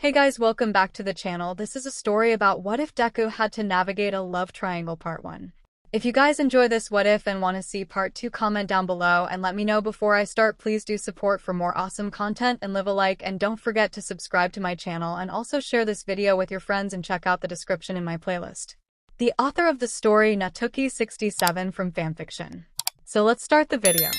Hey guys, welcome back to the channel. This is a story about what if Deku had to navigate a love triangle part 1. If you guys enjoy this what if and want to see part 2, comment down below and let me know before I start. Please do support for more awesome content and leave a like, and don't forget to subscribe to my channel and also share this video with your friends and check out the description in my playlist. The author of the story 𝗧𝗵𝗲 from fanfiction. So let's start the video.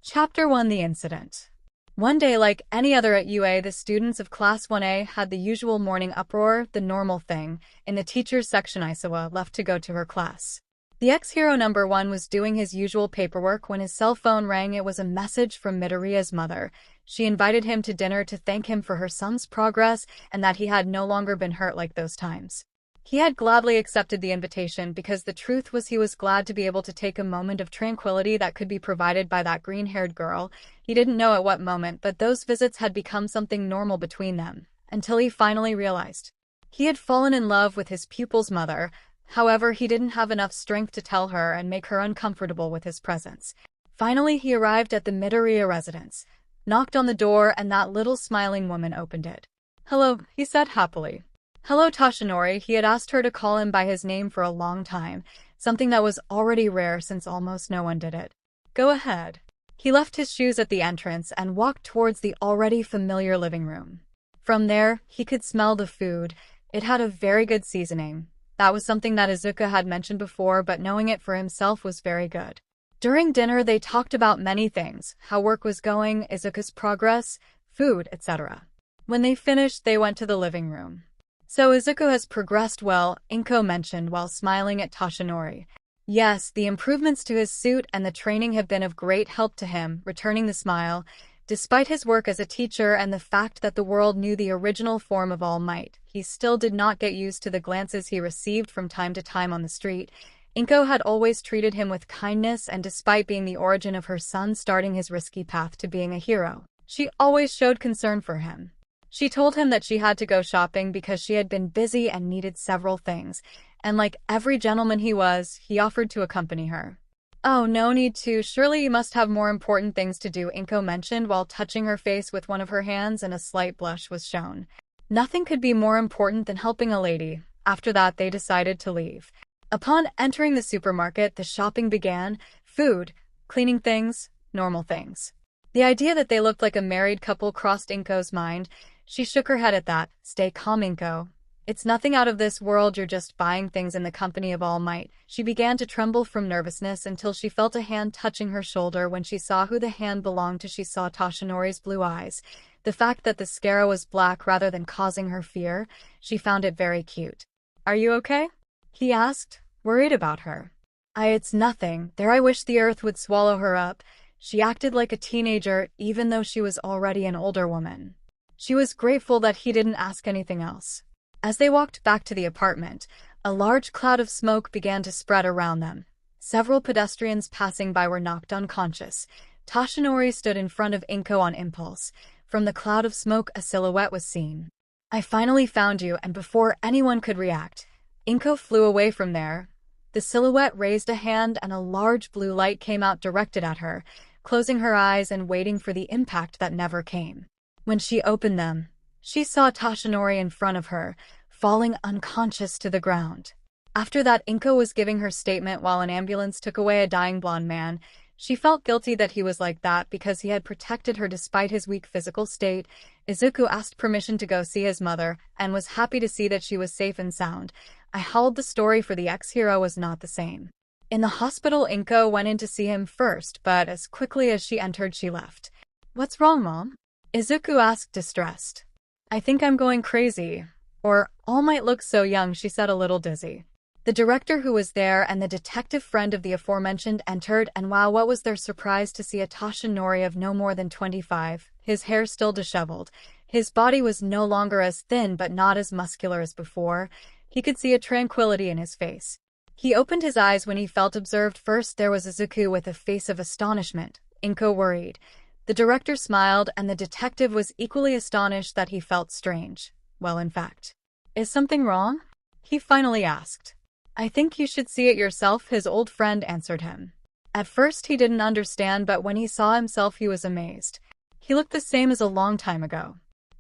Chapter 1: The Incident. One day, like any other at UA, the students of Class 1A had the usual morning uproar, the normal thing, in the teacher's section. 𝗧𝗵𝗲 left to go to her class. The ex-hero number 1 was doing his usual paperwork when his cell phone rang. It was a message from Midoriya's mother. She invited him to dinner to thank him for her son's progress and that he had no longer been hurt like those times. He had gladly accepted the invitation because the truth was he was glad to be able to take a moment of tranquility that could be provided by that green-haired girl. He didn't know at what moment, but those visits had become something normal between them, until he finally realized. He had fallen in love with his pupil's mother. However, he didn't have enough strength to tell her and make her uncomfortable with his presence. Finally, he arrived at the Midoriya residence, knocked on the door, and that little smiling woman opened it. "Hello," he said happily. "Hello, Toshinori." He had asked her to call him by his name for a long time, something that was already rare since almost no one did it. "Go ahead." He left his shoes at the entrance and walked towards the already familiar living room. From there, he could smell the food. It had a very good seasoning. That was something that 𝗧𝗑 had mentioned before, but knowing it for himself was very good. During dinner, they talked about many things: how work was going, 𝗧𝗑's progress, food, etc. When they finished, they went to the living room. "So 𝗧𝗑 has progressed well," Inko mentioned while smiling at Toshinori. "Yes, the improvements to his suit and the training have been of great help to him," returning the smile. Despite his work as a teacher and the fact that the world knew the original form of All Might, he still did not get used to the glances he received from time to time on the street. Inko had always treated him with kindness, and despite being the origin of her son starting his risky path to being a hero, she always showed concern for him. She told him that she had to go shopping because she had been busy and needed several things, and like every gentleman he was, he offered to accompany her. "Oh, no need to. Surely you must have more important things to do," Inko mentioned while touching her face with one of her hands, and a slight blush was shown. Nothing could be more important than helping a lady. After that, they decided to leave. Upon entering the supermarket, the shopping began: food, cleaning things, normal things. The idea that they looked like a married couple crossed Inko's mind. She shook her head at that. "Stay calm, Inko. It's nothing out of this world. You're just buying things in the company of All Might." She began to tremble from nervousness until she felt a hand touching her shoulder. When she saw who the hand belonged to, she saw Toshinori's blue eyes. The fact that the 𝗧𝗪𝗏 was black rather than causing her fear, she found it very cute. "Are you okay?" he asked, worried about her. It's nothing. There, I wish the earth would swallow her up." She acted like a teenager, even though she was already an older woman. She was grateful that he didn't ask anything else. As they walked back to the apartment, a large cloud of smoke began to spread around them. Several pedestrians passing by were knocked unconscious. Toshinori stood in front of Inko on impulse. From the cloud of smoke, a silhouette was seen. "I finally found you," and before anyone could react, Inko flew away from there. The silhouette raised a hand and a large blue light came out directed at her, closing her eyes and waiting for the impact that never came. When she opened them, she saw Toshinori in front of her, falling unconscious to the ground. After that, Inko was giving her statement while an ambulance took away a dying blonde man. She felt guilty that he was like that because he had protected her despite his weak physical state. 𝗧𝗑 asked permission to go see his mother and was happy to see that she was safe and sound. I held the story for the ex-hero was not the same. In the hospital, Inko went in to see him first, but as quickly as she entered, she left. "What's wrong, Mom?" 𝗧𝗑 asked, distressed. "I think I'm going crazy. Or, All Might looks so young," she said, a little dizzy. The director who was there and the detective friend of the aforementioned entered, and wow, what was their surprise to see a Toshinori of no more than 25, his hair still disheveled. His body was no longer as thin but not as muscular as before. He could see a tranquility in his face. He opened his eyes when he felt observed. First, there was 𝗧𝗑 with a face of astonishment. Inko worried. The director smiled, and the detective was equally astonished that he felt strange. Well, in fact. "Is something wrong?" he finally asked. "I think you should see it yourself," his old friend answered him. At first he didn't understand, but when he saw himself he was amazed. He looked the same as a long time ago.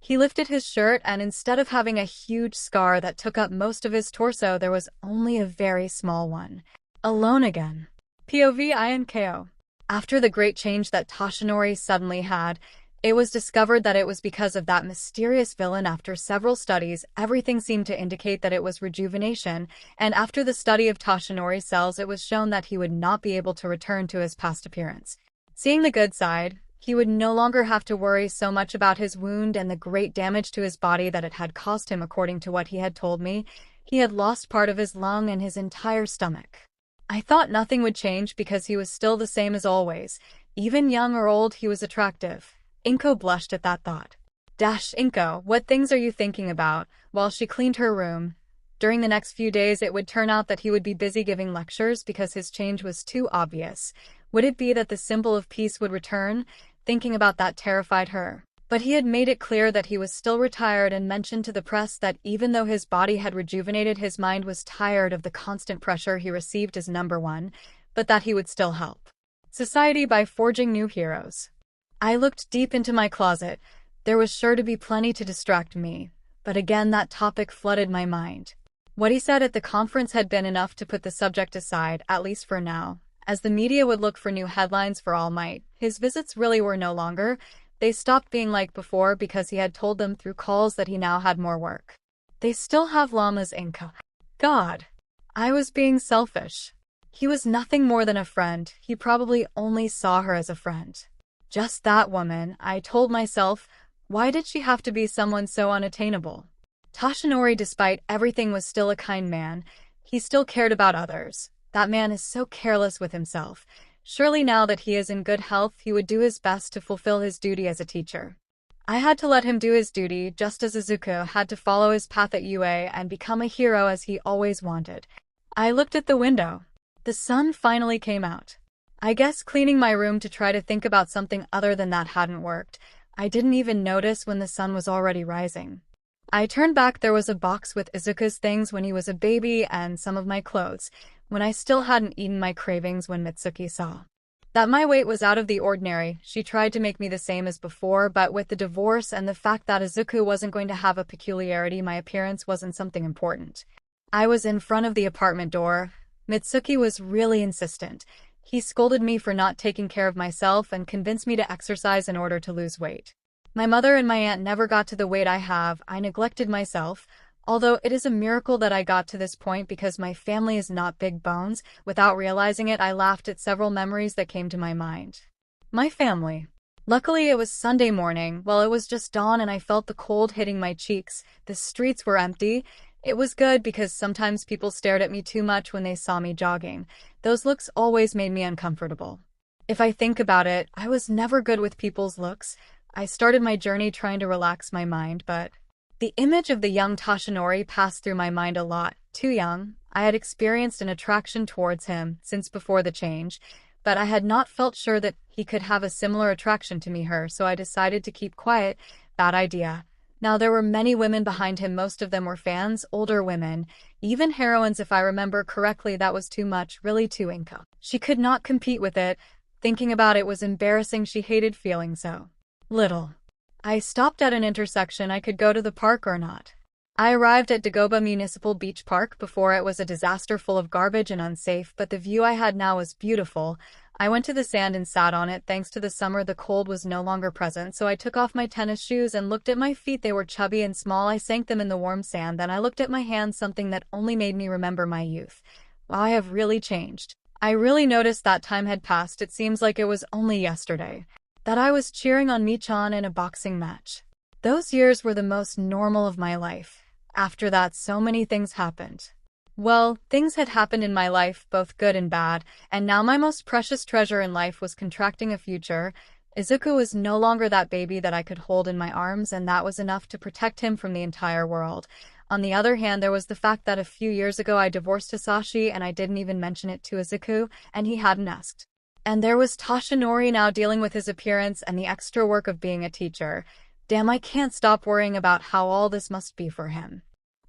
He lifted his shirt, and instead of having a huge scar that took up most of his torso, there was only a very small one. Alone again. POV Inko. After the great change that Toshinori suddenly had, it was discovered that it was because of that mysterious villain. After several studies, everything seemed to indicate that it was rejuvenation, and after the study of Toshinori's cells, it was shown that he would not be able to return to his past appearance. Seeing the good side, he would no longer have to worry so much about his wound and the great damage to his body that it had caused him. According to what he had told me, he had lost part of his lung and his entire stomach. I thought nothing would change because he was still the same as always. Even young or old, he was attractive. Inko blushed at that thought. Inko, what things are you thinking about? While she cleaned her room. During the next few days, it would turn out that he would be busy giving lectures because his change was too obvious. Would it be that the symbol of peace would return? Thinking about that terrified her. But he had made it clear that he was still retired and mentioned to the press that even though his body had rejuvenated, his mind was tired of the constant pressure he received as #1, but that he would still help society by forging new heroes. I looked deep into my closet. There was sure to be plenty to distract me, but again that topic flooded my mind. What he said at the conference had been enough to put the subject aside, at least for now, as the media would look for new headlines for All Might. His visits really were no longer. They stopped being like before because he had told them through calls that he now had more work. They still have llamas, Inko. God. I was being selfish. He was nothing more than a friend. He probably only saw her as a friend. Just that woman, I told myself. Why did she have to be someone so unattainable? Toshinori, despite everything, was still a kind man. He still cared about others. That man is so careless with himself. Surely now that he is in good health, he would do his best to fulfill his duty as a teacher. I had to let him do his duty, just as Izuku had to follow his path at UA and become a hero as he always wanted. I looked at the window. The sun finally came out. I guess cleaning my room to try to think about something other than that hadn't worked. I didn't even notice when the sun was already rising. I turned back. There was a box with Izuku's things when he was a baby and some of my clothes, when I still hadn't eaten my cravings. When Mitsuki saw that my weight was out of the ordinary, she tried to make me the same as before, but with the divorce and the fact that Izuku wasn't going to have a peculiarity, my appearance wasn't something important. I was in front of the apartment door. Mitsuki was really insistent. He scolded me for not taking care of myself and convinced me to exercise in order to lose weight. My mother and my aunt never got to the weight I have. I neglected myself. Although it is a miracle that I got to this point because my family is not big bones. Without realizing it, I laughed at several memories that came to my mind. My family. Luckily, it was Sunday morning. Well, it was just dawn and I felt the cold hitting my cheeks. The streets were empty. It was good because sometimes people stared at me too much when they saw me jogging. Those looks always made me uncomfortable. If I think about it, I was never good with people's looks. I started my journey trying to relax my mind, but the image of the young Toshinori passed through my mind a lot. Too young. I had experienced an attraction towards him since before the change, but I had not felt sure that he could have a similar attraction to me, so I decided to keep quiet. Bad idea. Now there were many women behind him. Most of them were fans, older women, even heroines if I remember correctly. That was too much, really too Inko. She could not compete with it. Thinking about it was embarrassing. She hated feeling so little. I stopped at an intersection. I could go to the park or not. I arrived at Dagoba Municipal Beach Park. Before it was a disaster, full of garbage and unsafe, but the view I had now was beautiful. I went to the sand and sat on it. Thanks to the summer, the cold was no longer present, so I took off my tennis shoes and looked at my feet. They were chubby and small. I sank them in the warm sand. Then I looked at my hands, something that only made me remember my youth. Wow, I have really changed. I really noticed that time had passed. It seems like it was only yesterday that I was cheering on Michan in a boxing match. Those years were the most normal of my life. After that, so many things happened. Well, things had happened in my life, both good and bad, and now my most precious treasure in life was contracting a future. Izuku was no longer that baby that I could hold in my arms, and that was enough to protect him from the entire world. On the other hand, there was the fact that a few years ago I divorced Hisashi and I didn't even mention it to Izuku, and he hadn't asked. And there was Toshinori now dealing with his appearance and the extra work of being a teacher. Damn, I can't stop worrying about how all this must be for him.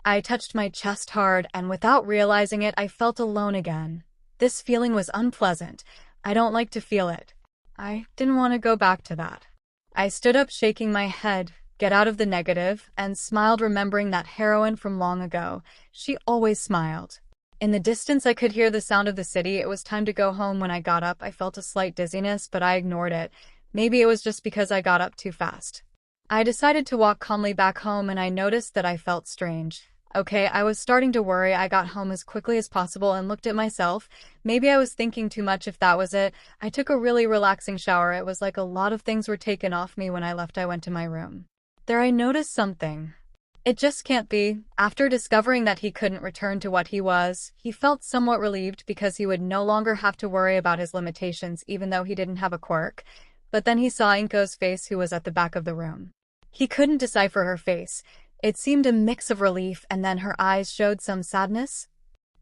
I touched my chest hard, and without realizing it, I felt alone again. This feeling was unpleasant. I don't like to feel it. I didn't want to go back to that. I stood up, shaking my head. get out of the negative, and smiled, remembering that heroine from long ago. She always smiled. In the distance I could hear the sound of the city. It was time to go home. When I got up, I felt a slight dizziness, but I ignored it. Maybe it was just because I got up too fast. I decided to walk calmly back home, and I noticed that I felt strange. Okay, I was starting to worry. I got home as quickly as possible and looked at myself. Maybe I was thinking too much, if that was it. I took a really relaxing shower. It was like a lot of things were taken off me. When I left, I went to my room. There I noticed something. It just can't be. After discovering that he couldn't return to what he was, he felt somewhat relieved because he would no longer have to worry about his limitations, even though he didn't have a quirk. But then he saw Inko's face, who was at the back of the room. He couldn't decipher her face. It seemed a mix of relief, and then her eyes showed some sadness.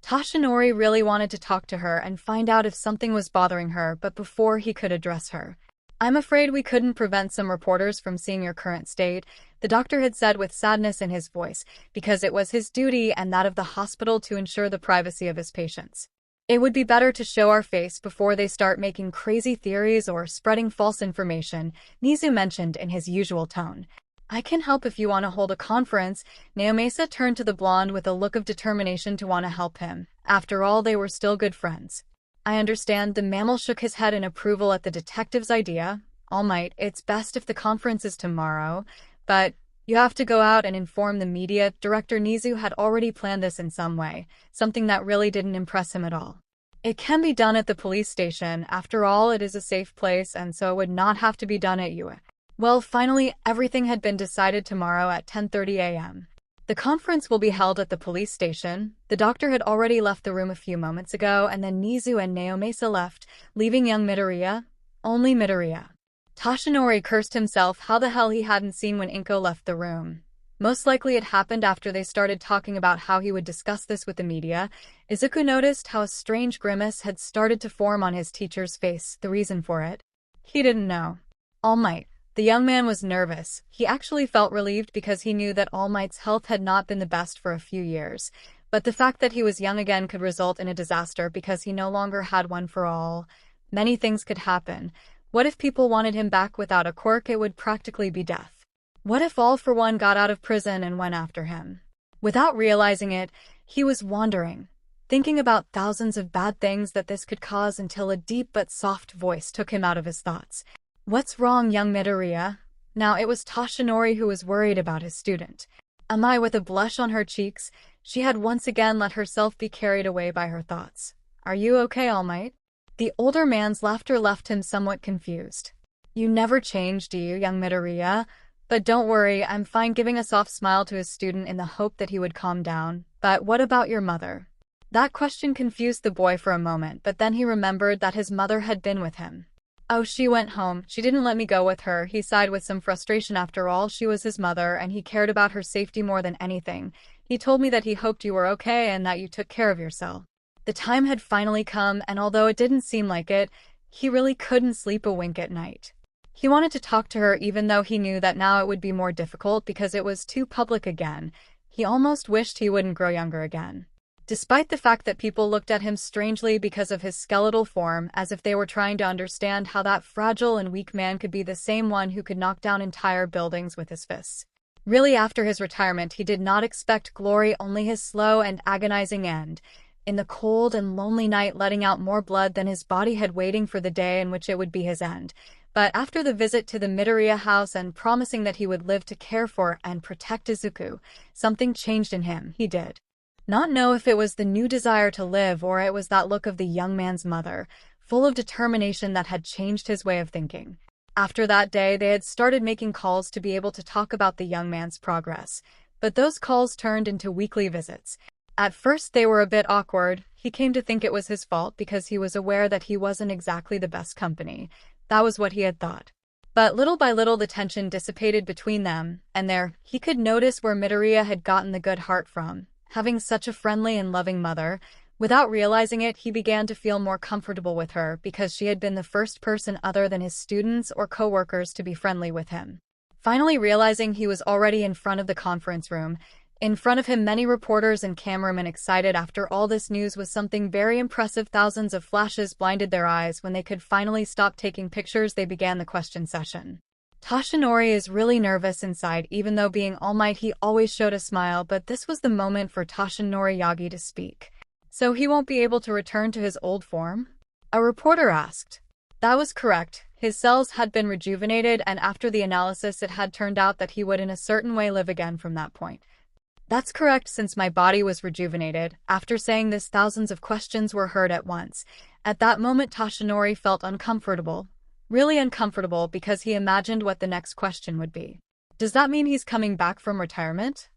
Toshinori really wanted to talk to her and find out if something was bothering her, but before he could address her, "I'm afraid we couldn't prevent some reporters from seeing your current state," the doctor had said with sadness in his voice, because it was his duty and that of the hospital to ensure the privacy of his patients. "It would be better to show our face before they start making crazy theories or spreading false information," 𝗧𝗵𝗲 mentioned in his usual tone. "I can help if you want to hold a conference." 𝗧𝗵𝗲 turned to the blonde with a look of determination to want to help him. After all, they were still good friends. "I understand." The mammal shook his head in approval at the detective's idea. "All Might, it's best if the conference is tomorrow, but you have to go out and inform the media." Director 𝗧𝗵𝗲 had already planned this in some way, something that really didn't impress him at all. "It can be done at the police station. After all, it is a safe place, and so it would not have to be done at you." Well, finally, everything had been decided. Tomorrow at 10:30 a.m. The conference will be held at the police station. The doctor had already left the room a few moments ago, and then 𝗧𝗵𝗲 and 𝗧𝗵𝗲 left, leaving young Midoriya. Only Midoriya. Toshinori cursed himself. How the hell he hadn't seen when Inko left the room. Most likely it happened after they started talking about how he would discuss this with the media. Izuku noticed how a strange grimace had started to form on his teacher's face. The reason for it? He didn't know. All Might. The young man was nervous. He actually felt relieved because he knew that All Might's health had not been the best for a few years. But the fact that he was young again could result in a disaster because he no longer had one for all. Many things could happen. What if people wanted him back without a quirk? It would practically be death. What if All for One got out of prison and went after him? Without realizing it, he was wandering, thinking about thousands of bad things that this could cause, until a deep but soft voice took him out of his thoughts. "What's wrong, young Midoriya?" Now it was Toshinori who was worried about his student. Am I? With a blush on her cheeks, she had once again let herself be carried away by her thoughts. "Are you okay, All Might?" The older man's laughter left him somewhat confused. "You never change, do you, young Midoriya? But don't worry, I'm fine," giving a soft smile to his student in the hope that he would calm down. "But what about your mother?" That question confused the boy for a moment, but then he remembered that his mother had been with him. "Oh, she went home. She didn't let me go with her." He sighed with some frustration. After all, she was his mother, and he cared about her safety more than anything. "He told me that he hoped you were okay and that you took care of yourself." The time had finally come, and although it didn't seem like it, he really couldn't sleep a wink at night. He wanted to talk to her, even though he knew that now it would be more difficult because it was too public again. He almost wished he wouldn't grow younger again. Despite the fact that people looked at him strangely because of his skeletal form, as if they were trying to understand how that fragile and weak man could be the same one who could knock down entire buildings with his fists. Really, after his retirement, he did not expect glory, only his slow and agonizing end. In the cold and lonely night, letting out more blood than his body had, waiting for the day in which it would be his end. But after the visit to the Midoriya house and promising that he would live to care for and protect Izuku, something changed in him. He did not know if it was the new desire to live or it was that look of the young man's mother, full of determination, that had changed his way of thinking. After that day, they had started making calls to be able to talk about the young man's progress, but those calls turned into weekly visits. At first they were a bit awkward. He came to think it was his fault because he was aware that he wasn't exactly the best company. That was what he had thought. But little by little the tension dissipated between them, and there, he could notice where Midoriya had gotten the good heart from. Having such a friendly and loving mother, without realizing it, he began to feel more comfortable with her because she had been the first person other than his students or co-workers to be friendly with him. Finally realizing he was already in front of the conference room, in front of him many reporters and cameramen excited. After all, this news was something very impressive. Thousands of flashes blinded their eyes. When they could finally stop taking pictures, they began the question session. Toshinori is really nervous inside. Even though being All Might, he always showed a smile, but this was the moment for Toshinori Yagi to speak. So he won't be able to return to his old form? A reporter asked. That was correct. His cells had been rejuvenated, and after the analysis it had turned out that he would in a certain way live again from that point. That's correct, since my body was rejuvenated. After saying this, thousands of questions were heard at once. At that moment Toshinori felt uncomfortable. Really uncomfortable, because he imagined what the next question would be. Does that mean he's coming back from retirement?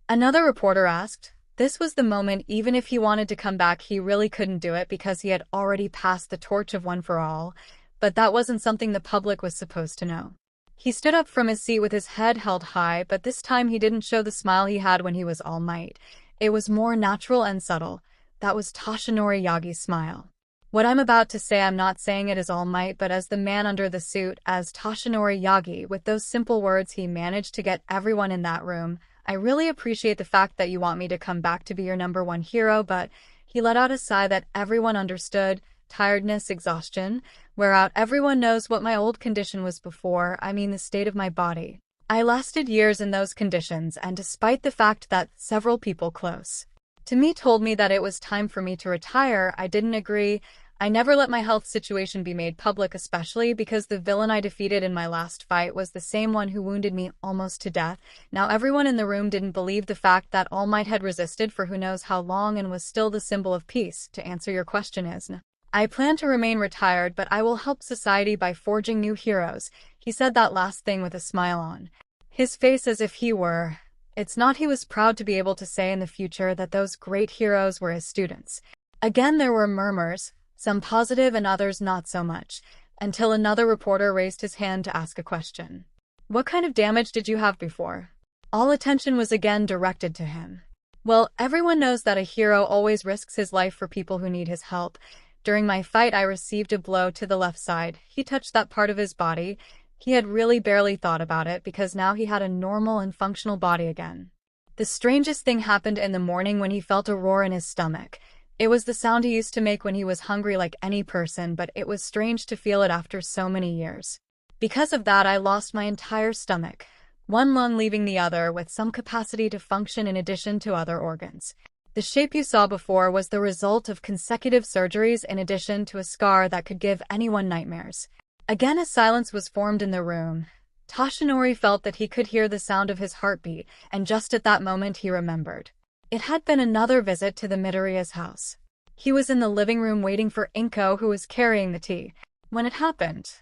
Another reporter asked. This was the moment. Even if he wanted to come back, he really couldn't do it because he had already passed the torch of One for All. But that wasn't something the public was supposed to know. He stood up from his seat with his head held high, but this time he didn't show the smile he had when he was All Might. It was more natural and subtle. That was Toshinori Yagi's smile. What I'm about to say, I'm not saying it as All Might, but as the man under the suit, as Toshinori Yagi. With those simple words, he managed to get everyone in that room. I really appreciate the fact that you want me to come back to be your #1 hero, but he let out a sigh that everyone understood. Tiredness, exhaustion. Whereout everyone knows what my old condition was before, I mean the state of my body. I lasted years in those conditions, and despite the fact that several people close to me told me that it was time for me to retire, I didn't agree. I never let my health situation be made public, especially because the villain I defeated in my last fight was the same one who wounded me almost to death. Now everyone in the room didn't believe the fact that All Might had resisted for who knows how long and was still the symbol of peace. To answer your question is, I plan to remain retired, but I will help society by forging new heroes. He said that last thing with a smile on his face, as if he were. It's not he was proud to be able to say in the future that those great heroes were his students. Again there were murmurs, some positive and others not so much, until another reporter raised his hand to ask a question. What kind of damage did you have before? All attention was again directed to him. Well, everyone knows that a hero always risks his life for people who need his help. During my fight I received a blow to the left side. He touched that part of his body. He had really barely thought about it because now he had a normal and functional body again. The strangest thing happened in the morning when he felt a roar in his stomach. It was the sound he used to make when he was hungry like any person, but it was strange to feel it after so many years. Because of that I lost my entire stomach, one lung leaving the other, with some capacity to function in addition to other organs. The shape you saw before was the result of consecutive surgeries in addition to a scar that could give anyone nightmares. Again a silence was formed in the room. Toshinori felt that he could hear the sound of his heartbeat, and just at that moment he remembered. It had been another visit to the Midoriya's house. He was in the living room waiting for Inko, who was carrying the tea, when it happened.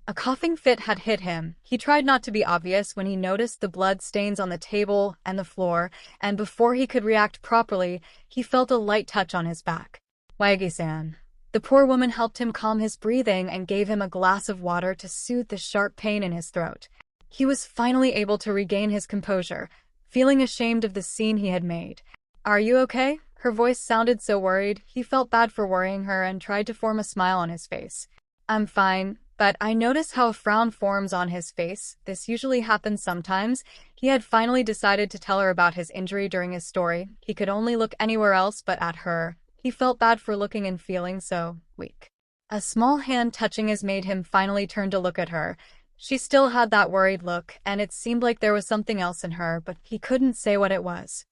A coughing fit had hit him. He tried not to be obvious when he noticed the blood stains on the table and the floor, and before he could react properly, he felt a light touch on his back. Wagi-san. The poor woman helped him calm his breathing and gave him a glass of water to soothe the sharp pain in his throat. He was finally able to regain his composure, feeling ashamed of the scene he had made. Are you okay? Her voice sounded so worried. He felt bad for worrying her and tried to form a smile on his face. I'm fine, but I notice how a frown forms on his face. This usually happens sometimes. He had finally decided to tell her about his injury during his story. He could only look anywhere else but at her. He felt bad for looking and feeling so weak. A small hand touching his made him finally turn to look at her. She still had that worried look, and it seemed like there was something else in her, but he couldn't say what it was.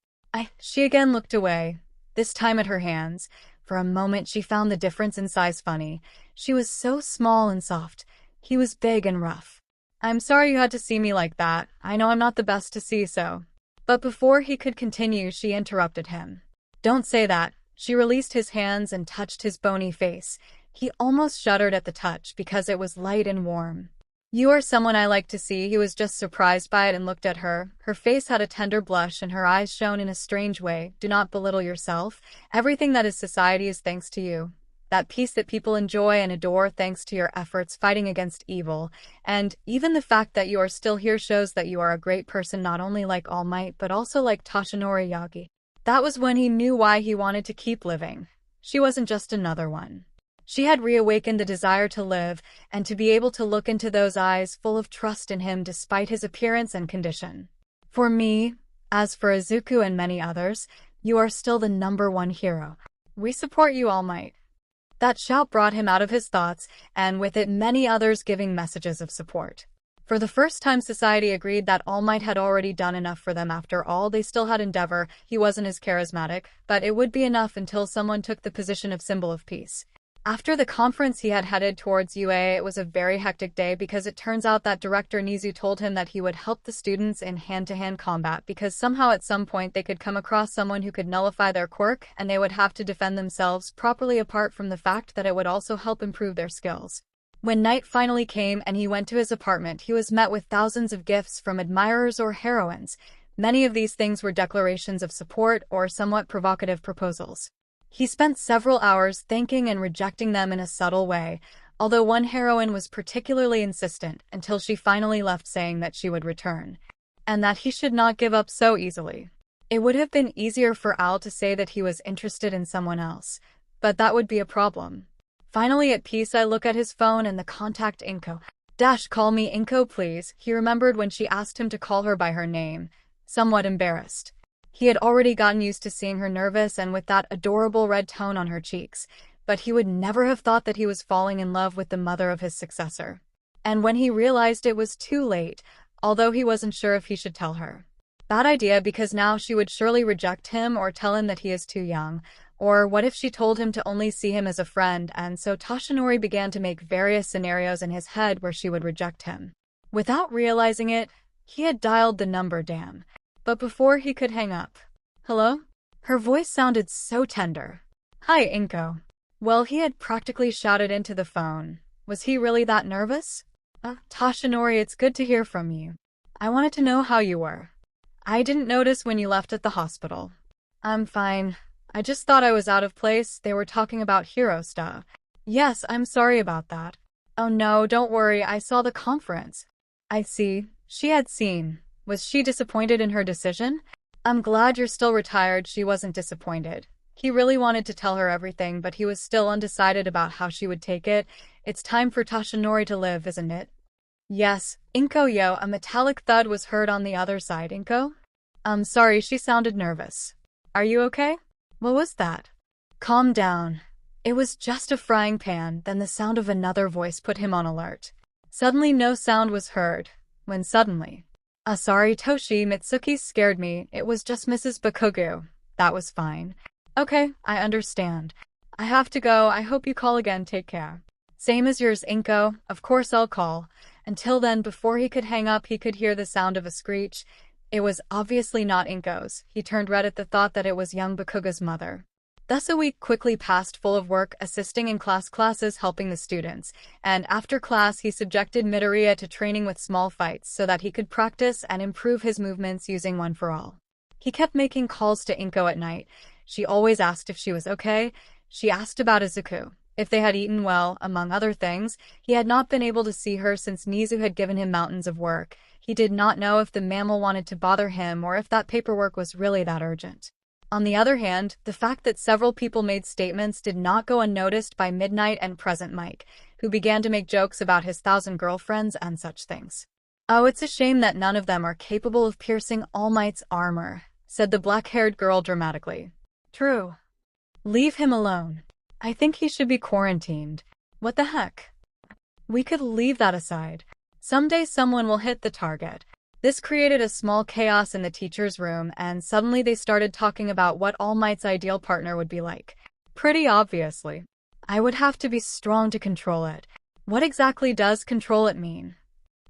She again looked away, this time at her hands. For a moment she found the difference in size funny. She was so small and soft. He was big and rough. I'm sorry you had to see me like that. I know I'm not the best to see so. But before he could continue, she interrupted him. Don't say that. She released his hands and touched his bony face. He almost shuddered at the touch because it was light and warm. You are someone I like to see. He was just surprised by it and looked at her. Her face had a tender blush and her eyes shone in a strange way. Do not belittle yourself. Everything that is society is thanks to you. That peace that people enjoy and adore thanks to your efforts fighting against evil. And even the fact that you are still here shows that you are a great person, not only like All Might but also like Toshinori Yagi. That was when he knew why he wanted to keep living. She wasn't just another one. She had reawakened the desire to live, and to be able to look into those eyes full of trust in him despite his appearance and condition. For me, as for Izuku and many others, you are still the #1 hero. We support you, All Might. That shout brought him out of his thoughts, and with it many others giving messages of support. For the first time, society agreed that All Might had already done enough for them. After all, they still had 𝗵𝗃. He wasn't as charismatic, but it would be enough until someone took the position of symbol of peace. After the conference, he had headed towards UA. It was a very hectic day because it turns out that Director Nizu told him that he would help the students in hand-to-hand combat because somehow at some point they could come across someone who could nullify their quirk and they would have to defend themselves properly, apart from the fact that it would also help improve their skills. When night finally came and he went to his apartment, he was met with thousands of gifts from admirers or heroines. Many of these things were declarations of support or somewhat provocative proposals. He spent several hours thanking and rejecting them in a subtle way, although one heroine was particularly insistent until she finally left, saying that she would return, and that he should not give up so easily. It would have been easier for Al to say that he was interested in someone else, but that would be a problem. Finally at peace, I look at his phone and the contact Inko. Call me Inko, please. He remembered when she asked him to call her by her name, somewhat embarrassed. He had already gotten used to seeing her nervous and with that adorable red tone on her cheeks, but he would never have thought that he was falling in love with the mother of his successor. And when he realized, it was too late, although he wasn't sure if he should tell her. Bad idea, because now she would surely reject him or tell him that he is too young. Or what if she told him to only see him as a friend? And so Toshinori began to make various scenarios in his head where she would reject him. Without realizing it, he had dialed the number, damn. But before he could hang up, "Hello?" Her voice sounded so tender. "Hi, Inko." Well, he had practically shouted into the phone. Was he really that nervous? Toshinori, it's good to hear from you. I wanted to know how you were. I didn't notice when you left at the hospital. I'm fine. I just thought I was out of place. They were talking about hero stuff. Yes, I'm sorry about that. Oh no, don't worry, I saw the conference. I see. She had seen. Was she disappointed in her decision? I'm glad you're still retired. She wasn't disappointed. He really wanted to tell her everything, but he was still undecided about how she would take it. It's time for Toshinori to live, isn't it? Yes, Inko. Yo, a metallic thud was heard on the other side. Inko? I'm sorry, she sounded nervous. Are you okay? What was that? Calm down. It was just a frying pan. Then the sound of another voice put him on alert. Suddenly no sound was heard. When suddenly, sorry, Toshi, Mitsuki scared me. It was just Mrs. Bakugo. That was fine. Okay, I understand. I have to go. I hope you call again. Take care. Same as yours, Inko. Of course I'll call. Until then, before he could hang up, he could hear the sound of a screech. It was obviously not Inko's. He turned red at the thought that it was young Bakugo's mother. Thus a week quickly passed, full of work, assisting in classes, helping the students, and after class he subjected Midoriya to training with small fights so that he could practice and improve his movements using One for All. He kept making calls to Inko at night. She always asked if she was okay. She asked about Izuku, if they had eaten well, among other things. He had not been able to see her since Nizu had given him mountains of work. He did not know if the mammal wanted to bother him or if that paperwork was really that urgent. On the other hand, the fact that several people made statements did not go unnoticed by Midnight and Present Mike, who began to make jokes about his 1,000 girlfriends and such things. Oh, it's a shame that none of them are capable of piercing All Might's armor, said the black-haired girl dramatically. True. Leave him alone. I think he should be quarantined. What the heck? We could leave that aside. Someday someone will hit the target. This created a small chaos in the teacher's room, and suddenly they started talking about what All Might's ideal partner would be like. Pretty obviously. I would have to be strong to control it. What exactly does control it mean?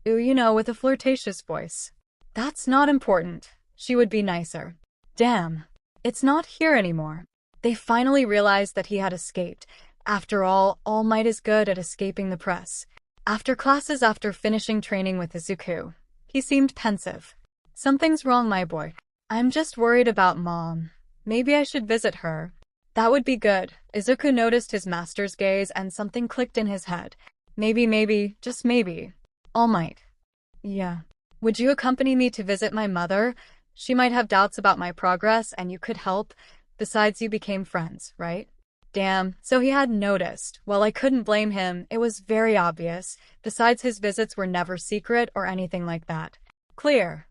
Ooh, you know, with a flirtatious voice. That's not important. She would be nicer. Damn. It's not here anymore. They finally realized that he had escaped. After all Might is good at escaping the press. After classes, after finishing training with Izuku, he seemed pensive. Something's wrong, my boy. I'm just worried about Mom. Maybe I should visit her. That would be good. Izuku noticed his master's gaze and something clicked in his head. Maybe, just maybe. All Might. Yeah. Would you accompany me to visit my mother? She might have doubts about my progress and you could help. Besides, you became friends, right? Damn, so he had noticed. Well, I couldn't blame him. It was very obvious. Besides, his visits were never secret or anything like that. Clear.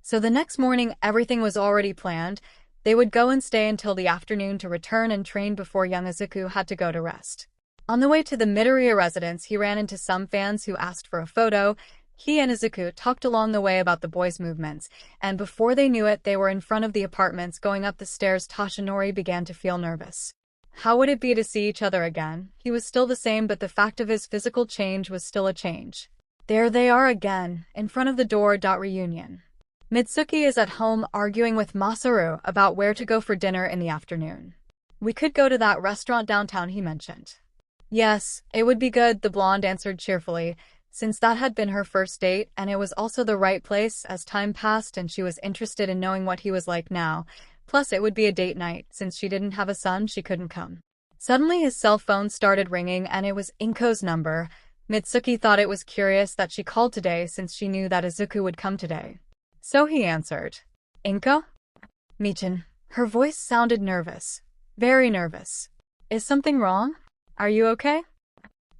So the next morning, everything was already planned. They would go and stay until the afternoon to return and train before young Izuku had to go to rest. On the way to the Midoriya residence, he ran into some fans who asked for a photo. He and 𝗧𝗂 talked along the way about the boys' movements, and before they knew it, they were in front of the apartments going up the stairs. Toshinori began to feel nervous. How would it be to see each other again? He was still the same, but the fact of his physical change was still a change. There they are again, in front of the door. Reunion. Mitsuki is at home arguing with Masaru about where to go for dinner in the afternoon. We could go to that restaurant downtown he mentioned. Yes, it would be good, the blonde answered cheerfully, since that had been her first date, and it was also the right place. As time passed and she was interested in knowing what he was like now. Plus it would be a date night, since she didn't have a son she couldn't come. Suddenly his cell phone started ringing and it was Inko's number. Mitsuki thought it was curious that she called today since she knew that 𝗧𝗂 would come today. So he answered. Inko? Michin. Her voice sounded nervous. Very nervous. Is something wrong? Are you okay?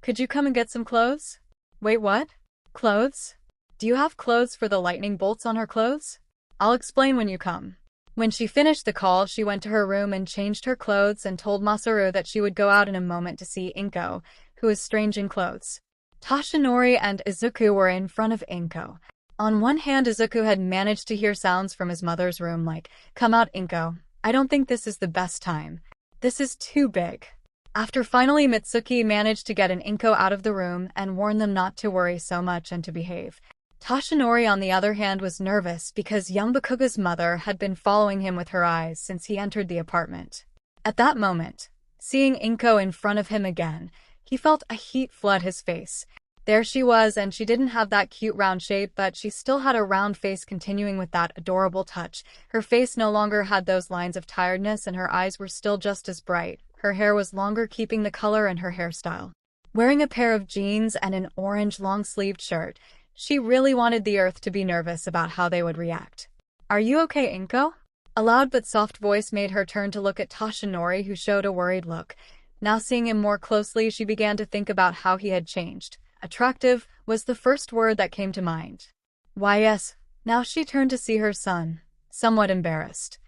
Could you come and get some clothes? Wait, what? Clothes? Do you have clothes for the lightning bolts on her clothes? I'll explain when you come. When she finished the call, she went to her room and changed her clothes and told Masaru that she would go out in a moment to see Inko, who was strange in clothes. Toshinori and 𝗧𝗂 were in front of Inko. On one hand, 𝗧𝗂 had managed to hear sounds from his mother's room like, "Come out, Inko. I don't think this is the best time. This is too big." After finally Mitsuki managed to get an Inko out of the room and warn them not to worry so much and to behave. Toshinori, on the other hand, was nervous because 𝗵𝗃𝗲's mother had been following him with her eyes since he entered the apartment. At that moment, seeing Inko in front of him again, he felt a heat flood his face. There she was, and she didn't have that cute round shape, but she still had a round face, continuing with that adorable touch. Her face no longer had those lines of tiredness and her eyes were still just as bright. Her hair was longer, keeping the color and her hairstyle. Wearing a pair of jeans and an orange long-sleeved shirt, she really wanted the earth to be nervous about how they would react. Are you okay, Inko? A loud but soft voice made her turn to look at Toshinori, who showed a worried look. Now seeing him more closely, she began to think about how he had changed. Attractive was the first word that came to mind. Why yes, now she turned to see her son, somewhat embarrassed.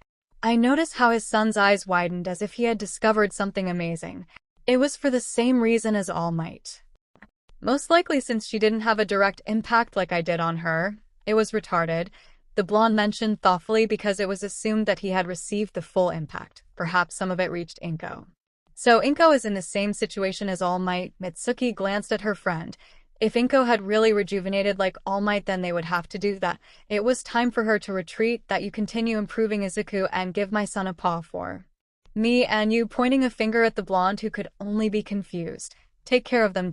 I noticed how his son's eyes widened as if he had discovered something amazing. It was for the same reason as 𝗏𝗏. Most likely since she didn't have a direct impact like I did on her. It was retarded, the blonde mentioned thoughtfully, because it was assumed that he had received the full impact. Perhaps some of it reached Inko. So Inko is in the same situation as 𝗏𝗏. Mitsuki glanced at her friend. If Inko had really rejuvenated like 𝗏𝗏, then they would have to do that. It was time for her to retreat, that you continue improving 𝗧𝗂 and give my son a paw for me and you, pointing a finger at the blonde who could only be confused. Take care of them.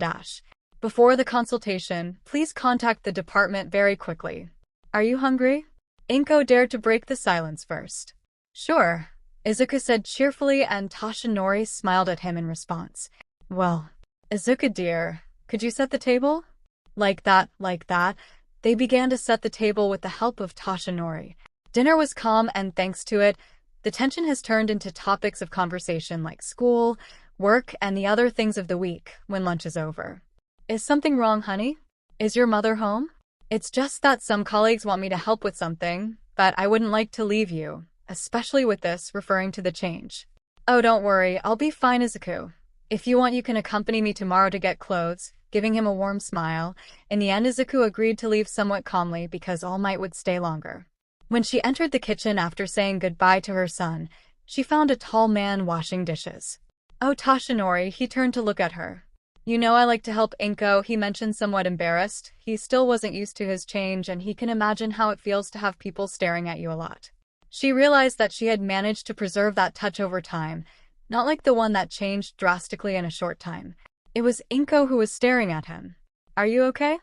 Before the consultation, please contact the department very quickly. Are you hungry? Inko dared to break the silence first. Sure, 𝗧𝗂 said cheerfully, and Toshinori smiled at him in response. Well, 𝗧𝗂 dear, could you set the table? Like that. They began to set the table with the help of Toshinori. Dinner was calm, and thanks to it, the tension has turned into topics of conversation like school, work, and the other things of the week when lunch is over. Is something wrong, honey? Is your mother home? It's just that some colleagues want me to help with something, but I wouldn't like to leave you, especially with this, referring to the change. Oh, don't worry, I'll be fine, 𝗧𝗂. If you want, you can accompany me tomorrow to get clothes, giving him a warm smile. In the end, 𝗧𝗂 agreed to leave somewhat calmly because 𝗏𝗏 would stay longer. When she entered the kitchen after saying goodbye to her son, she found a tall man washing dishes. Oh, Toshinori, he turned to look at her. You know I like to help Inko, he mentioned, somewhat embarrassed. He still wasn't used to his change, and he can imagine how it feels to have people staring at you a lot. She realized that she had managed to preserve that touch over time, not like the one that changed drastically in a short time. It was Inko who was staring at him. Are you okay?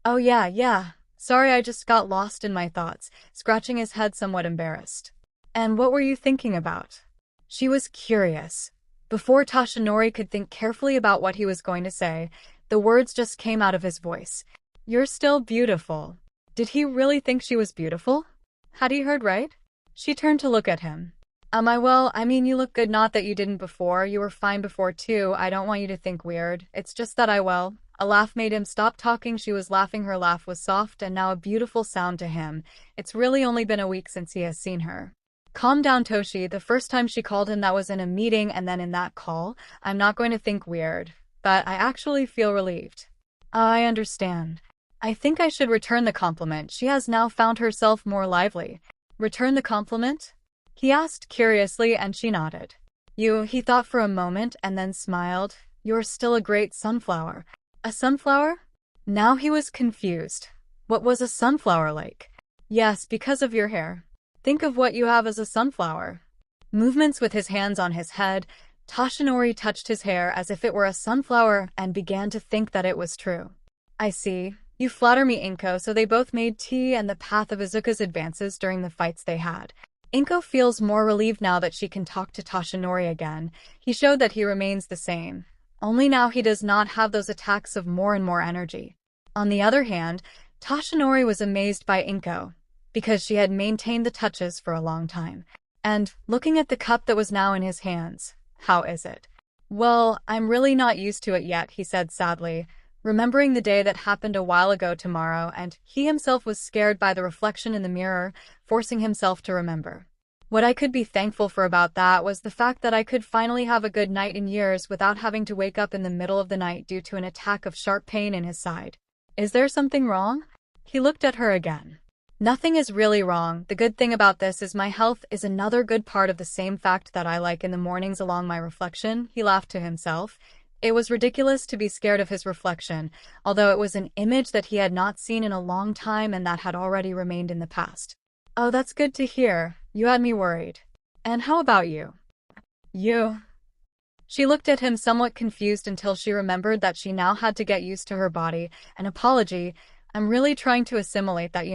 Oh yeah. Sorry, I just got lost in my thoughts, scratching his head, somewhat embarrassed. And what were you thinking about? She was curious. Before Toshinori could think carefully about what he was going to say, the words just came out of his voice. You're still beautiful. Did he really think she was beautiful? Had he heard right? She turned to look at him. Well, I mean, you look good. Not that you didn't before. You were fine before too. I don't want you to think weird. It's just that A laugh made him stop talking. She was laughing. Her laugh was soft and now a beautiful sound to him. It's really only been a week since he has seen her. Calm down, Toshi. The first time she called him, that was in a meeting, and then in that call. I'm not going to think weird, but I actually feel relieved. I understand. I think I should return the compliment. She has now found herself more lively. Return the compliment? He asked curiously, and she nodded. He thought for a moment and then smiled. You're still a great sunflower. A sunflower? Now he was confused. What was a sunflower like? Yes, because of your hair. Think of what you have as a sunflower. Movements with his hands on his head, Toshinori touched his hair as if it were a sunflower and began to think that it was true. I see. You flatter me, Inko. So they both made tea and the path of 𝐒𝐻𝑗𝐾𝐿's advances during the fights they had. Inko feels more relieved now that she can talk to Toshinori again. He showed that he remains the same. Only now he does not have those attacks of more and more energy. On the other hand, Toshinori was amazed by Inko, because she had maintained the touches for a long time. And, looking at the cup that was now in his hands, how is it? Well, I'm really not used to it yet, he said sadly, remembering the day that happened a while ago tomorrow, and he himself was scared by the reflection in the mirror, forcing himself to remember. What I could be thankful for about that was the fact that I could finally have a good night in years without having to wake up in the middle of the night due to an attack of sharp pain in his side. Is there something wrong? He looked at her again. Nothing is really wrong. The good thing about this is my health is another good part of the same fact that I like in the mornings along my reflection, he laughed to himself. It was ridiculous to be scared of his reflection, although it was an image that he had not seen in a long time and that had already remained in the past. Oh, that's good to hear. You had me worried. And how about you? You? She looked at him somewhat confused until she remembered that she now had to get used to her body. An apology. I'm really trying to assimilate that,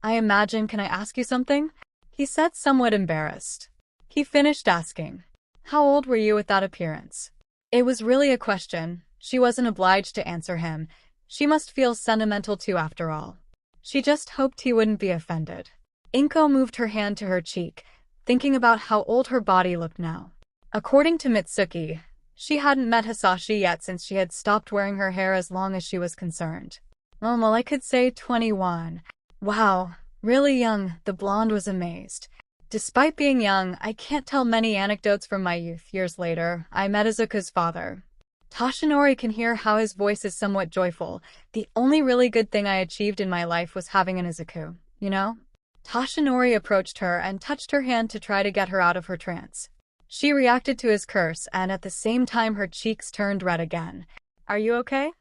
I imagine, can I ask you something? He said, somewhat embarrassed. He finished asking. How old were you with that appearance? It was really a question. She wasn't obliged to answer him. She must feel sentimental too after all. She just hoped he wouldn't be offended. Inko moved her hand to her cheek, thinking about how old her body looked now. According to Mitsuki, she hadn't met Hisashi yet since she had stopped wearing her hair as long as she was concerned. Well, I could say 21. Wow, really young, the blonde was amazed. Despite being young, I can't tell many anecdotes from my youth. Years later, I met 𝐒𝐻𝑗𝐾𝐿's father. Toshinori can hear how his voice is somewhat joyful. The only really good thing I achieved in my life was having an 𝐒𝐻𝑗𝐾𝐿, Toshinori approached her and touched her hand to try to get her out of her trance. She reacted to his curse, and at the same time her cheeks turned red again. Are you okay?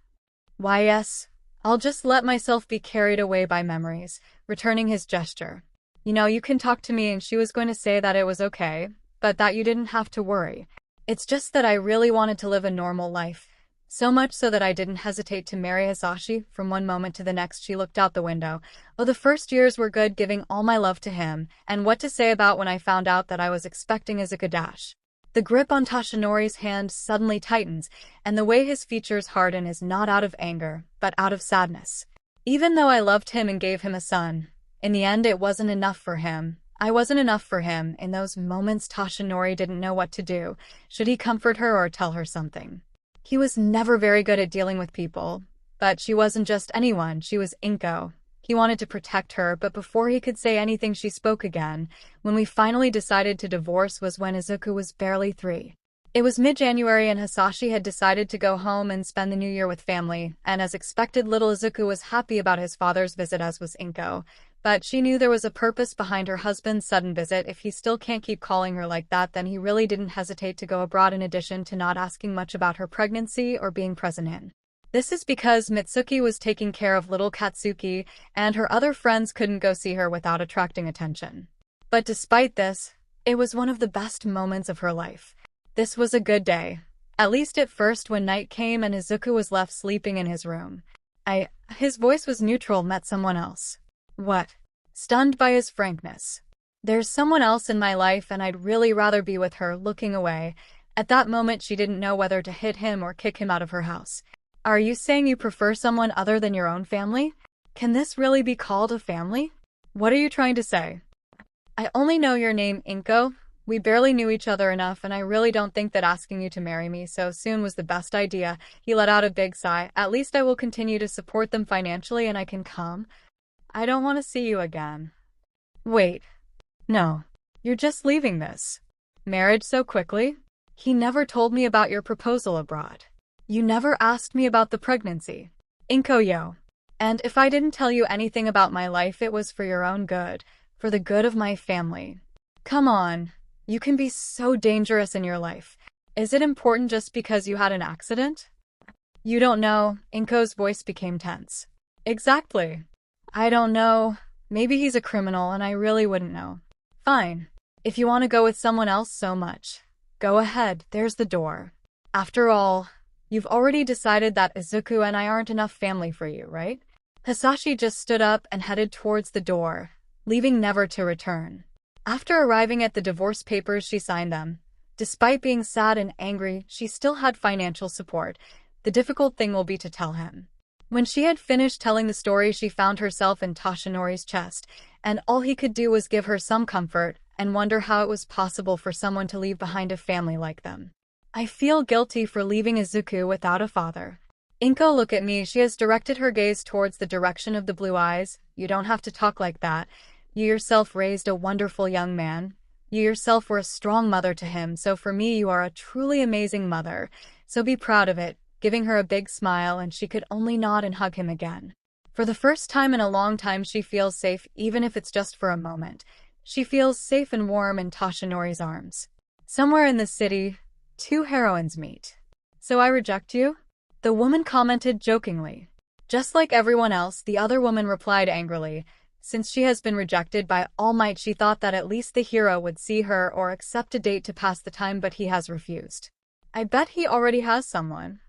Why, yes. I'll just let myself be carried away by memories, returning his gesture. You can talk to me, and she was going to say that it was okay, but that you didn't have to worry. It's just that I really wanted to live a normal life. So much so that I didn't hesitate to marry Hisashi. From one moment to the next she looked out the window. Oh, the first years were good, giving all my love to him, and what to say about when I found out that I was expecting 𝐒𝐻𝑗𝐾𝐿. The grip on Toshinori's hand suddenly tightens, and the way his features harden is not out of anger, but out of sadness. Even though I loved him and gave him a son, in the end it wasn't enough for him. I wasn't enough for him. In those moments Toshinori didn't know what to do. Should he comfort her or tell her something? He was never very good at dealing with people. But she wasn't just anyone, she was Inko. He wanted to protect her, but before he could say anything she spoke again. When we finally decided to divorce was when Izuku was barely 3. It was mid-January and Hisashi had decided to go home and spend the new year with family, and as expected little Izuku was happy about his father's visit, as was Inko. But she knew there was a purpose behind her husband's sudden visit. If he still can't keep calling her like that, then he really didn't hesitate to go abroad, in addition to not asking much about her pregnancy or being present in. This is because Mitsuki was taking care of little Katsuki, and her other friends couldn't go see her without attracting attention. But despite this, it was one of the best moments of her life. This was a good day. At least at first, when night came and Izuku was left sleeping in his room. His voice was neutral. Met someone else. What? Stunned by his frankness. There's someone else in my life and I'd really rather be with her. Looking away. At that moment she didn't know whether to hit him or kick him out of her house. Are you saying you prefer someone other than your own family? Can this really be called a family? What are you trying to say? I only know your name, Inko. We barely knew each other enough, and I really don't think that asking you to marry me so soon was the best idea. He let out a big sigh. At least I will continue to support them financially and I can come. I don't want to see you again. Wait. No. You're just leaving this marriage so quickly? He never told me about your proposal abroad. You never asked me about the pregnancy. Inko, And if I didn't tell you anything about my life, it was for your own good, for the good of my family. Come on, you can be so dangerous in your life. Is it important just because you had an accident? You don't know. Inko's voice became tense. Exactly. I don't know. Maybe he's a criminal and I really wouldn't know. Fine. If you want to go with someone else so much, go ahead, there's the door. After all, you've already decided that Izuku and I aren't enough family for you, right? Hisashi just stood up and headed towards the door, leaving never to return. After arriving at the divorce papers, she signed them. Despite being sad and angry, she still had financial support. The difficult thing will be to tell him. When she had finished telling the story, she found herself in Toshinori's chest, and all he could do was give her some comfort and wonder how it was possible for someone to leave behind a family like them. I feel guilty for leaving Izuku without a father. Inko, look at me. She has directed her gaze towards the direction of the blue eyes. You don't have to talk like that. You yourself raised a wonderful young man. You yourself were a strong mother to him, so for me you are a truly amazing mother. So be proud of it. Giving her a big smile, and she could only nod and hug him again. For the first time in a long time, she feels safe, even if it's just for a moment. She feels safe and warm in Toshinori's arms. Somewhere in the city, two heroines meet. So I reject you? The woman commented jokingly. Just like everyone else, the other woman replied angrily. Since she has been rejected by All Might, she thought that at least the hero would see her or accept a date to pass the time, but he has refused. I bet he already has someone.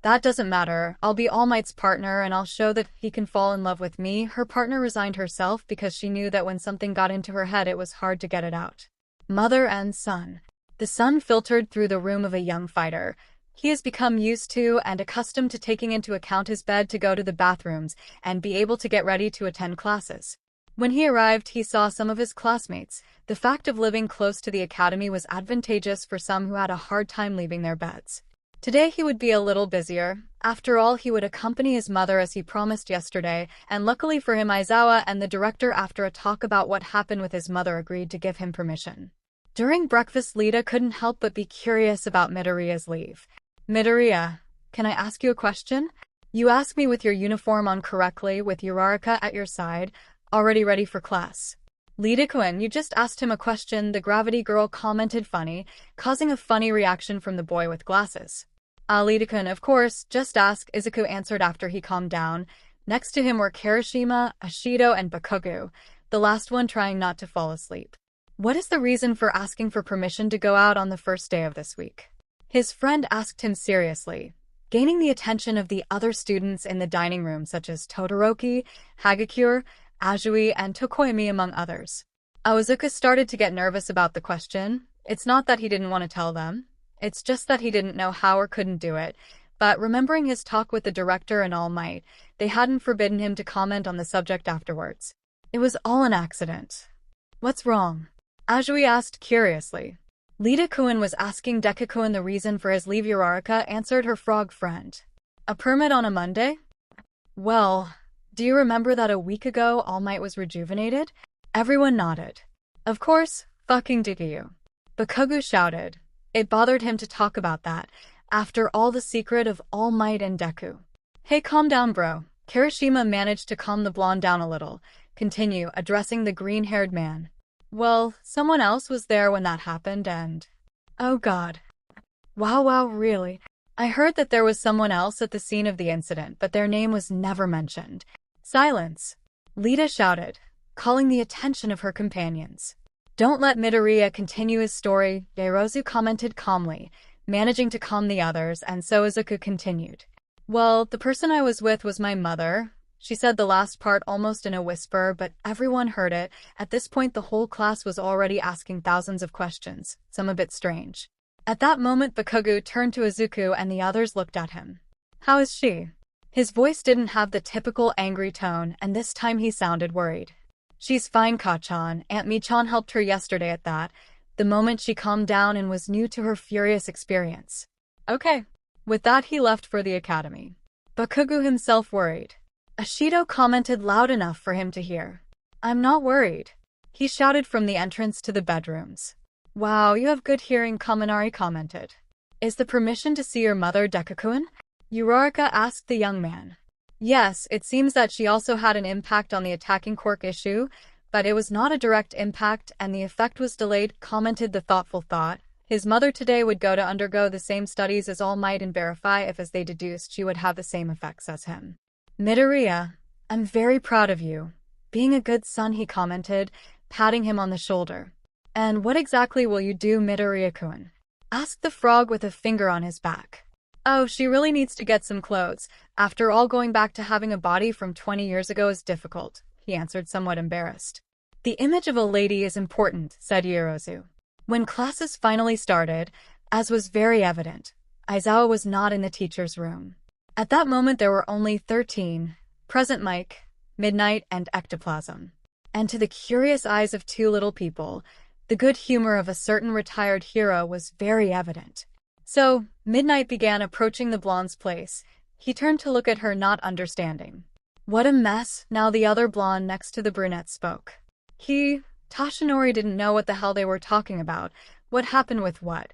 That doesn't matter. I'll be All Might's partner and I'll show that he can fall in love with me. Her partner resigned herself because she knew that when something got into her head, it was hard to get it out. Mother and son. The sun filtered through the room of a young fighter. He has become used to and accustomed to taking into account his bed to go to the bathrooms and be able to get ready to attend classes. When he arrived, he saw some of his classmates. The fact of living close to the academy was advantageous for some who had a hard time leaving their beds. Today he would be a little busier. After all, he would accompany his mother as he promised yesterday, and luckily for him, Aizawa and the director, after a talk about what happened with his mother, agreed to give him permission. During breakfast, Lita couldn't help but be curious about Midoriya's leave. Midoriya, can I ask you a question? You asked me with your uniform on correctly, with Uraraka at your side, already ready for class. Lita-kun, you just asked him a question, the gravity girl commented, funny, causing a funny reaction from the boy with glasses. Lita-kun, of course, just ask, Izuku answered after he calmed down. Next to him were Kirishima, Ashido, and Bakugo, the last one trying not to fall asleep. What is the reason for asking for permission to go out on the first day of this week? His friend asked him seriously, gaining the attention of the other students in the dining room, such as Todoroki, Hagakure, Azui, and Tokoyami, among others. Izuku started to get nervous about the question. It's not that he didn't want to tell them. It's just that he didn't know how or couldn't do it. But remembering his talk with the director and All Might, they hadn't forbidden him to comment on the subject afterwards. It was all an accident. What's wrong? Azui asked curiously. Lita-kun was asking Deku-kun the reason for his leave. Uraraka answered her frog friend. A permit on a Monday? Well, do you remember that a week ago All Might was rejuvenated? Everyone nodded. Of course, fucking Deku. Bakugo shouted. It bothered him to talk about that. After all, the secret of All Might and Deku. Hey, calm down, bro. Kirishima managed to calm the blonde down a little. Continue, addressing the green-haired man. Well, someone else was there when that happened and... Oh god. Wow, really? I heard that there was someone else at the scene of the incident, but their name was never mentioned. Silence. Lita shouted, calling the attention of her companions. Don't let Midoriya continue his story, Yaozu commented calmly, managing to calm the others, and so Izuku continued. Well, the person I was with was my mother. She said the last part almost in a whisper, but everyone heard it. At this point, the whole class was already asking thousands of questions, some a bit strange. At that moment, Bakugo turned to Izuku and the others looked at him. How is she? His voice didn't have the typical angry tone, and this time he sounded worried. She's fine, Ka-chan. Aunt Mi-chan helped her yesterday at that. The moment she calmed down and was new to her furious experience. Okay. With that, he left for the academy. Bakugo himself worried. Ashido commented loud enough for him to hear. I'm not worried. He shouted from the entrance to the bedrooms. Wow, you have good hearing, Kaminari commented. Is the permission to see your mother, Deku-kun? Uraraka asked the young man. Yes, it seems that she also had an impact on the attacking quirk issue, but it was not a direct impact and the effect was delayed, commented the thoughtful thought. His mother today would go to undergo the same studies as All Might and verify if, as they deduced, she would have the same effects as him. Midoriya, I'm very proud of you. Being a good son, he commented, patting him on the shoulder. And what exactly will you do, Midoriya-kun? Asked the frog with a finger on his back. Oh, she really needs to get some clothes. After all, going back to having a body from 20 years ago is difficult, he answered, somewhat embarrassed. The image of a lady is important, said Ierozu. When classes finally started, as was very evident, Aizawa was not in the teacher's room. At that moment there were only 13, present Mike, Midnight, and ectoplasm. And to the curious eyes of two little people, the good humor of a certain retired hero was very evident. So, Midnight began approaching the blonde's place. He turned to look at her, not understanding. What a mess, now the other blonde next to the brunette spoke. Toshinori didn't know what the hell they were talking about. What happened with what?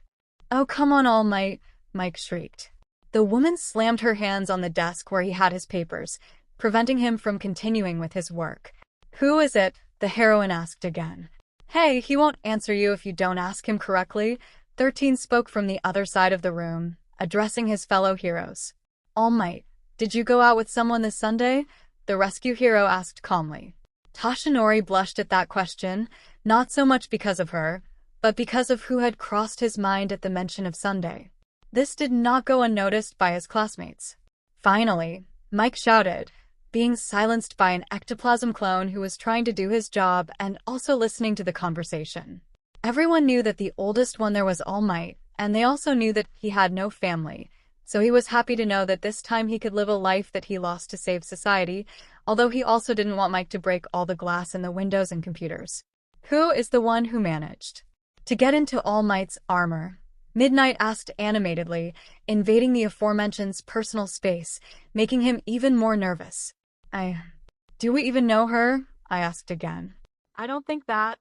Oh, come on, All Might, Mike shrieked. The woman slammed her hands on the desk where he had his papers, preventing him from continuing with his work. Who is it? The heroine asked again. Hey, he won't answer you if you don't ask him correctly. 13 spoke from the other side of the room, addressing his fellow heroes. All Might, did you go out with someone this Sunday? The rescue hero asked calmly. Toshinori blushed at that question, not so much because of her, but because of who had crossed his mind at the mention of Sunday. This did not go unnoticed by his classmates. Finally, Mike shouted, being silenced by an ectoplasm clone who was trying to do his job and also listening to the conversation. Everyone knew that the oldest one there was All Might, and they also knew that he had no family, so he was happy to know that this time he could live a life that he lost to save society, although he also didn't want Mike to break all the glass in the windows and computers. Who is the one who managed to get into All Might's armor? Midnight asked animatedly, invading the aforementioned's personal space, making him even more nervous. Do we even know her? I asked again. I don't think that.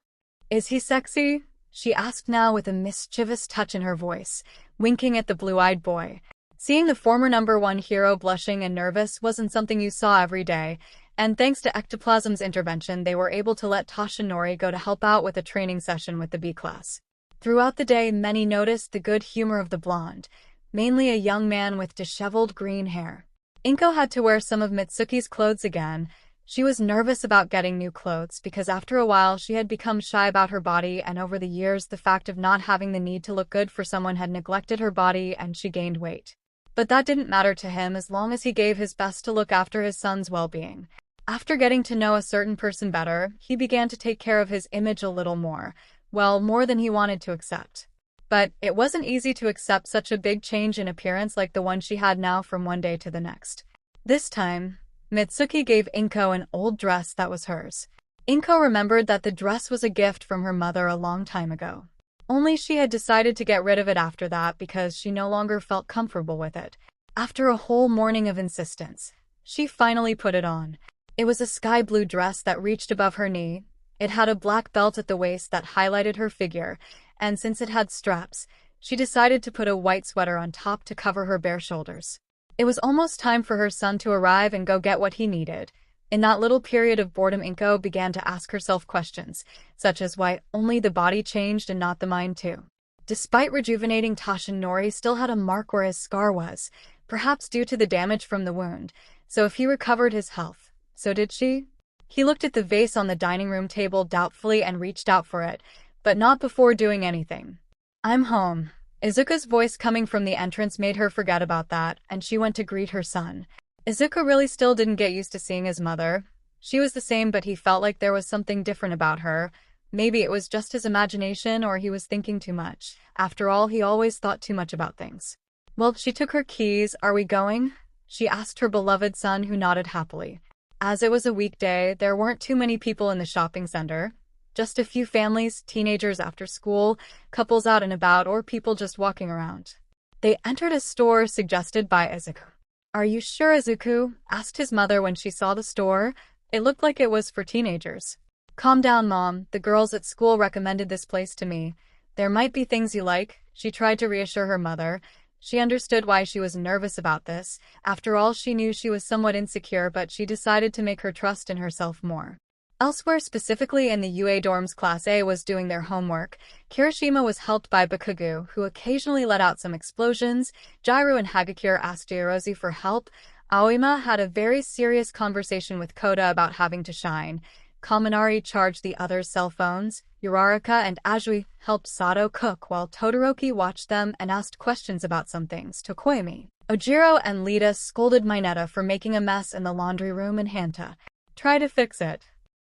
Is he sexy? She asked now with a mischievous touch in her voice, winking at the blue-eyed boy. Seeing the former #1 hero blushing and nervous wasn't something you saw every day, and thanks to Ectoplasm's intervention they were able to let Toshinori go to help out with a training session with the B class. Throughout the day many noticed the good humor of the blonde, mainly a young man with disheveled green hair. Inko had to wear some of Mitsuki's clothes again. She was nervous about getting new clothes because after a while she had become shy about her body, and over the years the fact of not having the need to look good for someone had neglected her body and she gained weight. But that didn't matter to him as long as he gave his best to look after his son's well-being. After getting to know a certain person better, he began to take care of his image a little more, well, more than he wanted to accept. But it wasn't easy to accept such a big change in appearance like the one she had now from one day to the next. This time, Mitsuki gave Inko an old dress that was hers. Inko remembered that the dress was a gift from her mother a long time ago. Only she had decided to get rid of it after that because she no longer felt comfortable with it. After a whole morning of insistence, she finally put it on. It was a sky blue dress that reached above her knee. It had a black belt at the waist that highlighted her figure, and since it had straps, she decided to put a white sweater on top to cover her bare shoulders. It was almost time for her son to arrive and go get what he needed. In that little period of boredom, Inko began to ask herself questions, such as why only the body changed and not the mind too. Despite rejuvenating, Toshinori still had a mark where his scar was, perhaps due to the damage from the wound, so if he recovered his health, so did she? He looked at the vase on the dining room table doubtfully and reached out for it, but not before doing anything. I'm home. Izuku's voice coming from the entrance made her forget about that, and she went to greet her son. Izuku really still didn't get used to seeing his mother. She was the same, but he felt like there was something different about her. Maybe it was just his imagination or he was thinking too much. After all, he always thought too much about things. Well, she took her keys. Are we going? She asked her beloved son, who nodded happily. As it was a weekday, there weren't too many people in the shopping center. Just a few families, teenagers after school, couples out and about, or people just walking around. They entered a store suggested by Izuku. Are you sure, Izuku? Asked his mother when she saw the store. It looked like it was for teenagers. Calm down, Mom. The girls at school recommended this place to me. There might be things you like. She tried to reassure her mother. She understood why she was nervous about this. After all, she knew she was somewhat insecure, but she decided to make her trust in herself more. Elsewhere, specifically in the UA dorms, Class A was doing their homework. Kirishima was helped by 𝗵𝗃𝗃, who occasionally let out some explosions. 𝗓𝗪 and Hagakure asked 𝐒𝐻𝑒𝐳 for help. 𝗬𝗓𝗄 had a very serious conversation with Koda about having to shine. Kaminari charged the others' cell phones. Uraraka and Azui helped Sato cook while Todoroki watched them and asked questions about some things. Tokoyami, Ojiro, and Lita scolded Mineta for making a mess in the laundry room, and Hanta tried to fix it.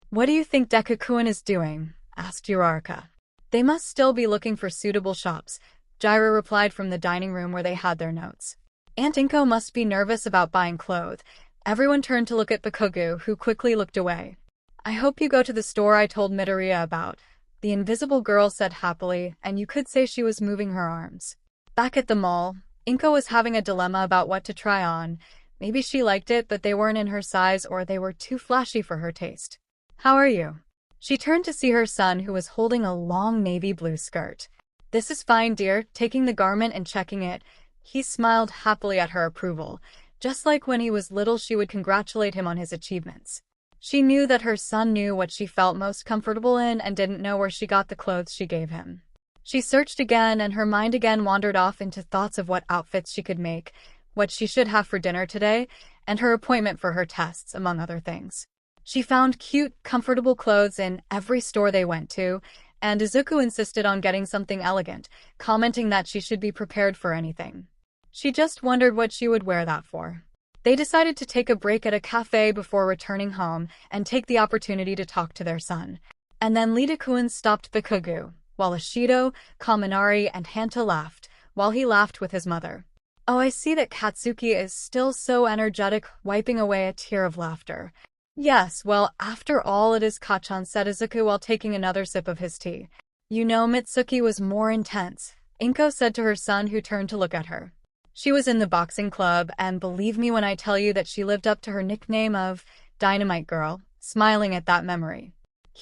"What do you think Deku-kun is doing?" asked Uraraka. "They must still be looking for suitable shops," 𝗓𝗪 replied from the dining room where they had their notes. "Aunt Inko must be nervous about buying clothes." Everyone turned to look at 𝗵𝗃𝗃, who quickly looked away. "I hope you go to the store I told Midoriya about," the invisible girl said happily, and you could say she was moving her arms. Back at the mall, Inko was having a dilemma about what to try on. Maybe she liked it, but they weren't in her size, or they were too flashy for her taste. "How are you?" She turned to see her son, who was holding a long navy blue skirt. "This is fine, dear," taking the garment and checking it. He smiled happily at her approval. Just like when he was little, she would congratulate him on his achievements. She knew that her son knew what she felt most comfortable in and didn't know where she got the clothes she gave him. She searched again, and her mind again wandered off into thoughts of what outfits she could make, what she should have for dinner today, and her appointment for her tests, among other things. She found cute, comfortable clothes in every store they went to, and Izuku insisted on getting something elegant, commenting that she should be prepared for anything. She just wondered what she would wear that for. They decided to take a break at a cafe before returning home and take the opportunity to talk to their son. And then Lita-kun stopped 𝗵𝗃𝗃, while Ishido, Kaminari, and Hanta laughed, while he laughed with his mother. "Oh, I see that Katsuki is still so energetic," wiping away a tear of laughter. "Yes, well, after all it is Kacchan," said Izuku while taking another sip of his tea. "You know, Mitsuki was more intense," Inko said to her son, who turned to look at her. "She was in the boxing club, and believe me when I tell you that she lived up to her nickname of Dynamite Girl," smiling at that memory.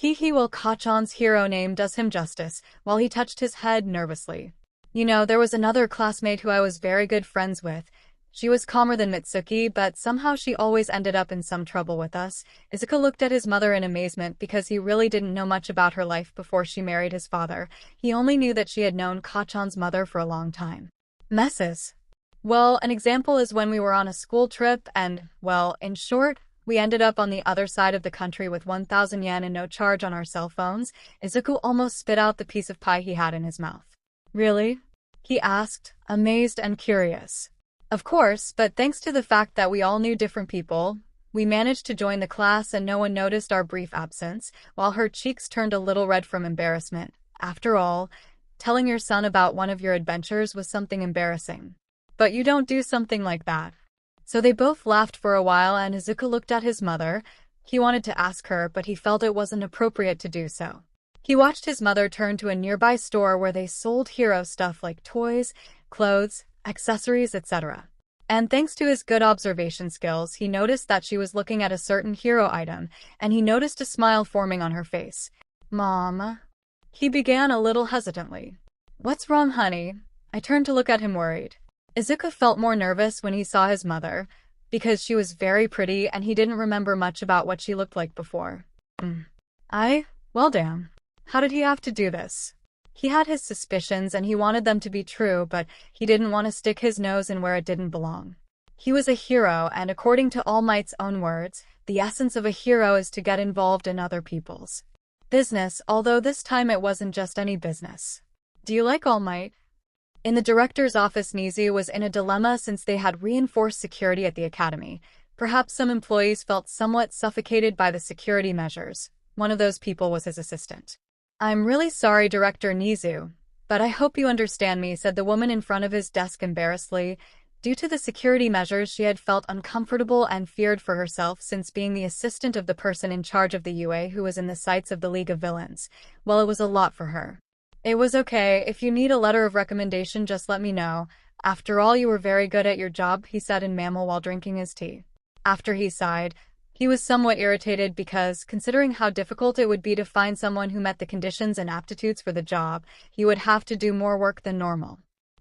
Well, Kacchan's hero name does him justice," while he touched his head nervously. "You know, there was another classmate who I was very good friends with. She was calmer than Mitsuki, but somehow she always ended up in some trouble with us." Izuku looked at his mother in amazement because he really didn't know much about her life before she married his father. He only knew that she had known Kacchan's mother for a long time. "Messes. Well, an example is when we were on a school trip and, well, in short, we ended up on the other side of the country with 1,000 yen and no charge on our cell phones." Izuku almost spit out the piece of pie he had in his mouth. "Really?" he asked, amazed and curious. "Of course, but thanks to the fact that we all knew different people, we managed to join the class and no one noticed our brief absence," while her cheeks turned a little red from embarrassment. "After all, telling your son about one of your adventures was something embarrassing. But you don't do something like that." So they both laughed for a while, and Izuku looked at his mother. He wanted to ask her, but he felt it wasn't appropriate to do so. He watched his mother turn to a nearby store where they sold hero stuff like toys, clothes, accessories, etc. And thanks to his good observation skills, he noticed that she was looking at a certain hero item, and he noticed a smile forming on her face. "Mom," he began a little hesitantly. "What's wrong, honey?" I turned to look at him worried. Izuku felt more nervous when he saw his mother, because she was very pretty and he didn't remember much about what she looked like before. Well damn. How did he have to do this? He had his suspicions and he wanted them to be true, but he didn't want to stick his nose in where it didn't belong. He was a hero, and according to All Might's own words, the essence of a hero is to get involved in other people's business, although this time it wasn't just any business. "Do you like All Might?" In the director's office, 𝗎𝗎 was in a dilemma since they had reinforced security at the academy. Perhaps some employees felt somewhat suffocated by the security measures. One of those people was his assistant. "I'm really sorry, Director 𝗎𝗎, but I hope you understand me," said the woman in front of his desk embarrassedly. Due to the security measures, she had felt uncomfortable and feared for herself since being the assistant of the person in charge of the UA who was in the sights of the League of Villains. Well, it was a lot for her. "It was okay. If you need a letter of recommendation, just let me know. After all, you were very good at your job," he said in 𝗵𝗲 while drinking his tea. After he sighed, he was somewhat irritated because, considering how difficult it would be to find someone who met the conditions and aptitudes for the job, he would have to do more work than normal.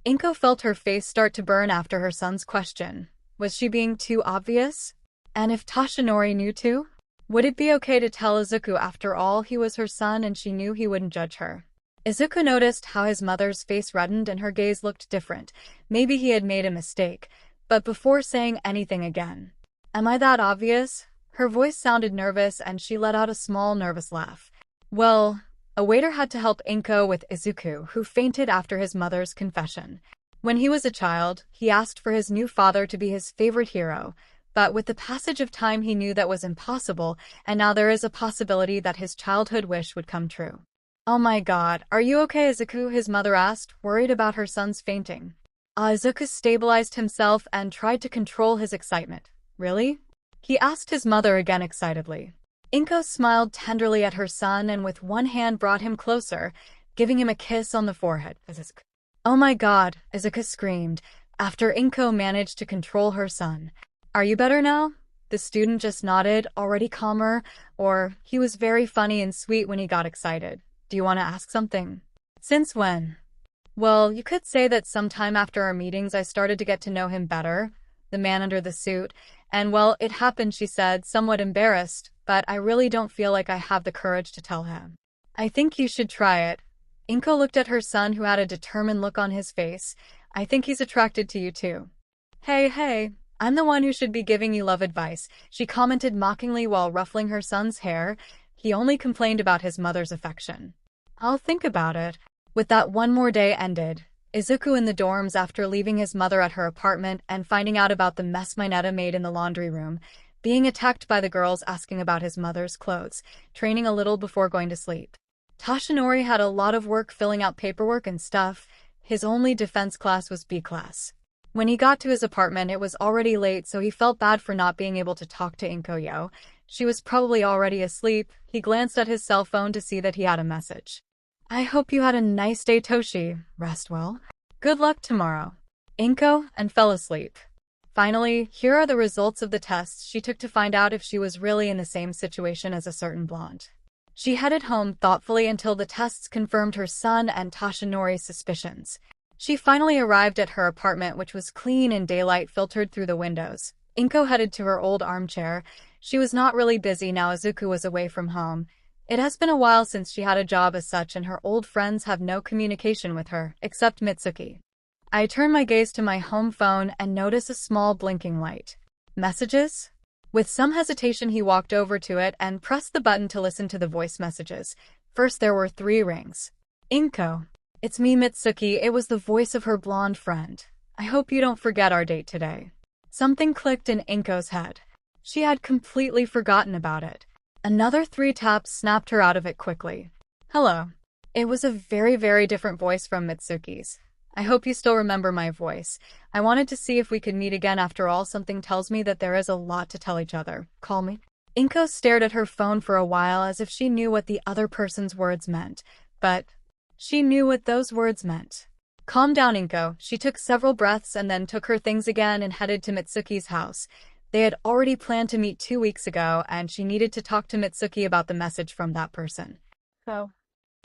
Inko felt her face start to burn after her son's question. Was she being too obvious? And if Toshinori knew too? Would it be okay to tell Izuku? After all, he was her son and she knew he wouldn't judge her. Izuku noticed how his mother's face reddened and her gaze looked different. Maybe he had made a mistake, but before saying anything again. Am I that obvious? Her voice sounded nervous and she let out a small nervous laugh. Well, a waiter had to help Inko with Izuku, who fainted after his mother's confession. When he was a child, he asked for his new father to be his favorite hero, but with the passage of time he knew that was impossible, and now there is a possibility that his childhood wish would come true. Oh my god, are you okay, Izuku? His mother asked, worried about her son's fainting. Izuku stabilized himself and tried to control his excitement. Really? He asked his mother again excitedly. Inko smiled tenderly at her son and with one hand brought him closer, giving him a kiss on the forehead. Oh my god, Izuku screamed, after Inko managed to control her son. Are you better now? The student just nodded, already calmer, or he was very funny and sweet when he got excited. Do you want to ask something? Since when? Well, you could say that sometime after our meetings I started to get to know him better, the man under the suit, and well, it happened, she said, somewhat embarrassed, but I really don't feel like I have the courage to tell him. I think you should try it. Inko looked at her son, who had a determined look on his face. I think he's attracted to you too. Hey, I'm the one who should be giving you love advice, she commented mockingly while ruffling her son's hair. He only complained about his mother's affection. I'll think about it. With that, one more day ended. Izuku in the dorms after leaving his mother at her apartment and finding out about the mess Mineta made in the laundry room, being attacked by the girls asking about his mother's clothes, training a little before going to sleep. Toshinori had a lot of work filling out paperwork and stuff. His only defense class was B class. When he got to his apartment, it was already late, so he felt bad for not being able to talk to Inko. She was probably already asleep. He glanced at his cell phone to see that he had a message. I hope you had a nice day, Toshi. Rest well. Good luck tomorrow. Inko, and fell asleep. Finally, here are the results of the tests she took to find out if she was really in the same situation as a certain blonde. She headed home thoughtfully until the tests confirmed her son and Toshinori's suspicions. She finally arrived at her apartment, which was clean and daylight filtered through the windows. Inko headed to her old armchair. She was not really busy now Izuku was away from home. It has been a while since she had a job as such, and her old friends have no communication with her, except Mitsuki. I turn my gaze to my home phone and notice a small blinking light. Messages? With some hesitation he walked over to it and pressed the button to listen to the voice messages. First there were 3 rings. Inko. It's me, Mitsuki. It was the voice of her blonde friend. I hope you don't forget our date today. Something clicked in Inko's head. She had completely forgotten about it. Another 3 taps snapped her out of it quickly. Hello. It was a very, very different voice from Mitsuki's. I hope you still remember my voice. I wanted to see if we could meet again. After all, something tells me that there is a lot to tell each other. Call me. Inko stared at her phone for a while as if she knew what the other person's words meant, but she knew what those words meant. Calm down, Inko. She took several breaths and then took her things again and headed to Mitsuki's house. They had already planned to meet 2 weeks ago, and she needed to talk to Mitsuki about the message from that person. So,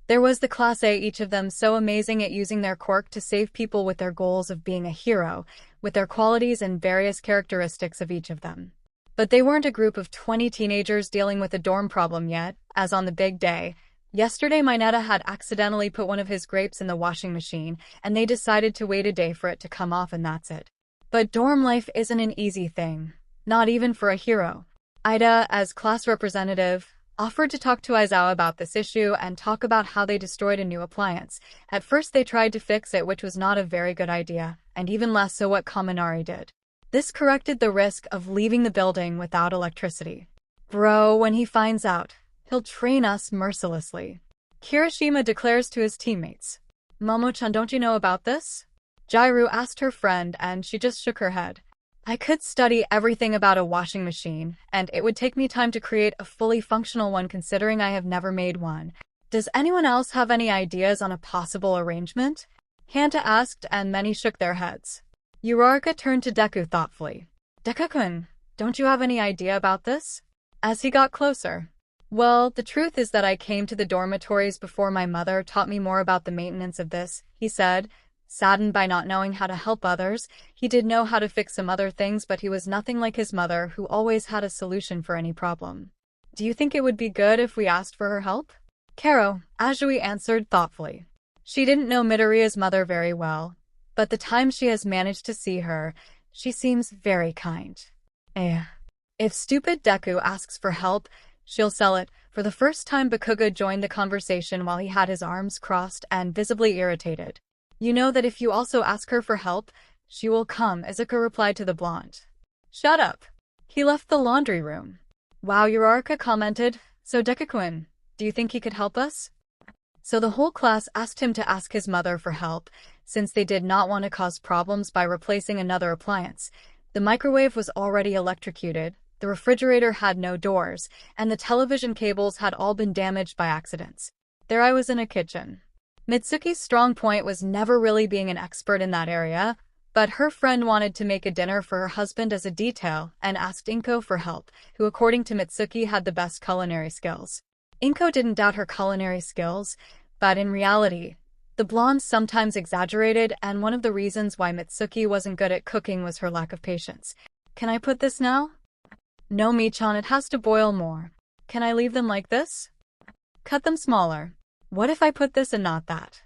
there was the Class A, each of them so amazing at using their quirk to save people with their goals of being a hero, with their qualities and various characteristics of each of them. But they weren't a group of 20 teenagers dealing with a dorm problem yet, as on the big day. Yesterday, Mineta had accidentally put one of his grapes in the washing machine, and they decided to wait a day for it to come off, and that's it. But dorm life isn't an easy thing. Not even for a hero. Ida, as class representative, offered to talk to Aizawa about this issue and talk about how they destroyed a new appliance. At first they tried to fix it, which was not a very good idea, and even less so what Kaminari did. This corrected the risk of leaving the building without electricity. Bro, when he finds out, he'll train us mercilessly. Kirishima declares to his teammates. Momo-chan, don't you know about this? Jairu asked her friend, and she just shook her head. I could study everything about a washing machine, and it would take me time to create a fully functional one considering I have never made one. Does anyone else have any ideas on a possible arrangement? Hanta asked, and many shook their heads. Uraraka turned to Deku thoughtfully. Deku-kun, don't you have any idea about this? As he got closer. Well, the truth is that I came to the dormitories before my mother taught me more about the maintenance of this, he said, Saddened by not knowing how to help others, he did know how to fix some other things, but he was nothing like his mother, who always had a solution for any problem. Do you think it would be good if we asked for her help? 𝗧𝗵𝗲 answered thoughtfully. She didn't know Midoriya's mother very well, but the time she has managed to see her, she seems very kind. If stupid Deku asks for help, she'll sell it. For the first time, Bakugo joined the conversation while he had his arms crossed and visibly irritated. You know that if you also ask her for help, she will come, Izuku replied to the blonde. Shut up. He left the laundry room. Wow, 𝗧𝗪𝗧𝗏 commented, so Deku-kun, do you think he could help us? So the whole class asked him to ask his mother for help, since they did not want to cause problems by replacing another appliance. The microwave was already electrocuted, the refrigerator had no doors, and the television cables had all been damaged by accidents. There I was in a kitchen. Mitsuki's strong point was never really being an expert in that area, but her friend wanted to make a dinner for her husband as a detail and asked Inko for help, who according to Mitsuki had the best culinary skills. Inko didn't doubt her culinary skills, but in reality, the blonde sometimes exaggerated, and one of the reasons why Mitsuki wasn't good at cooking was her lack of patience. Can I put this now? No, Michan, it has to boil more. Can I leave them like this? Cut them smaller. What if I put this and not that?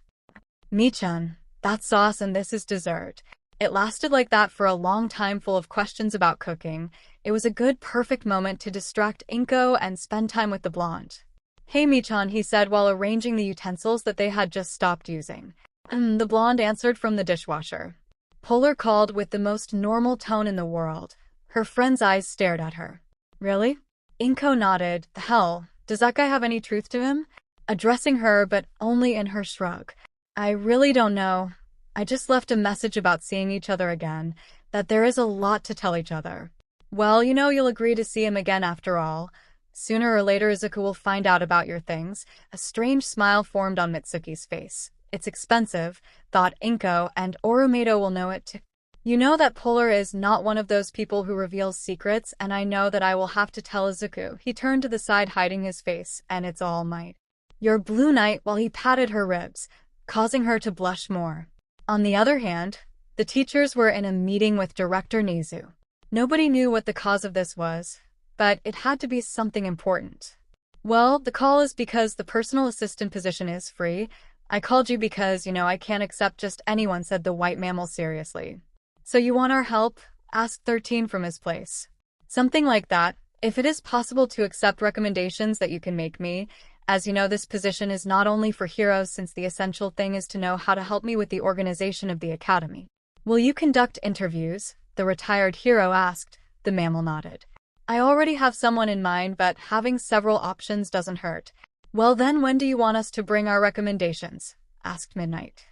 Michan, that's sauce and this is dessert. It lasted like that for a long time, full of questions about cooking. It was a good, perfect moment to distract Inko and spend time with the blonde. Hey Michan, he said while arranging the utensils that they had just stopped using. The blonde answered from the dishwasher. Polar called with the most normal tone in the world. Her friend's eyes stared at her. Really? Inko nodded. The hell, does that guy have any truth to him? Addressing her, but only in her shrug. I really don't know. I just left a message about seeing each other again, that there is a lot to tell each other. Well, you know you'll agree to see him again after all. Sooner or later Izuku will find out about your things. A strange smile formed on Mitsuki's face. It's expensive, thought Inko, and Oromedo will know it too. You know that Polar is not one of those people who reveals secrets, and I know that I will have to tell Izuku. He turned to the side, hiding his face, and it's all might. Your Blue Knight, while he patted her ribs, causing her to blush more. On the other hand, the teachers were in a meeting with Director Nizu. Nobody knew what the cause of this was, but it had to be something important. Well, the call is because the personal assistant position is free. I called you because, I can't accept just anyone, said the white mammal seriously. So you want our help? Asked 13 from his place. Something like that. If it is possible to accept recommendations that you can make me. As you know, this position is not only for heroes, since the essential thing is to know how to help me with the organization of the academy. Will you conduct interviews? The retired hero asked. The mammal nodded. I already have someone in mind, but having several options doesn't hurt. Well then, when do you want us to bring our recommendations? Asked Midnight.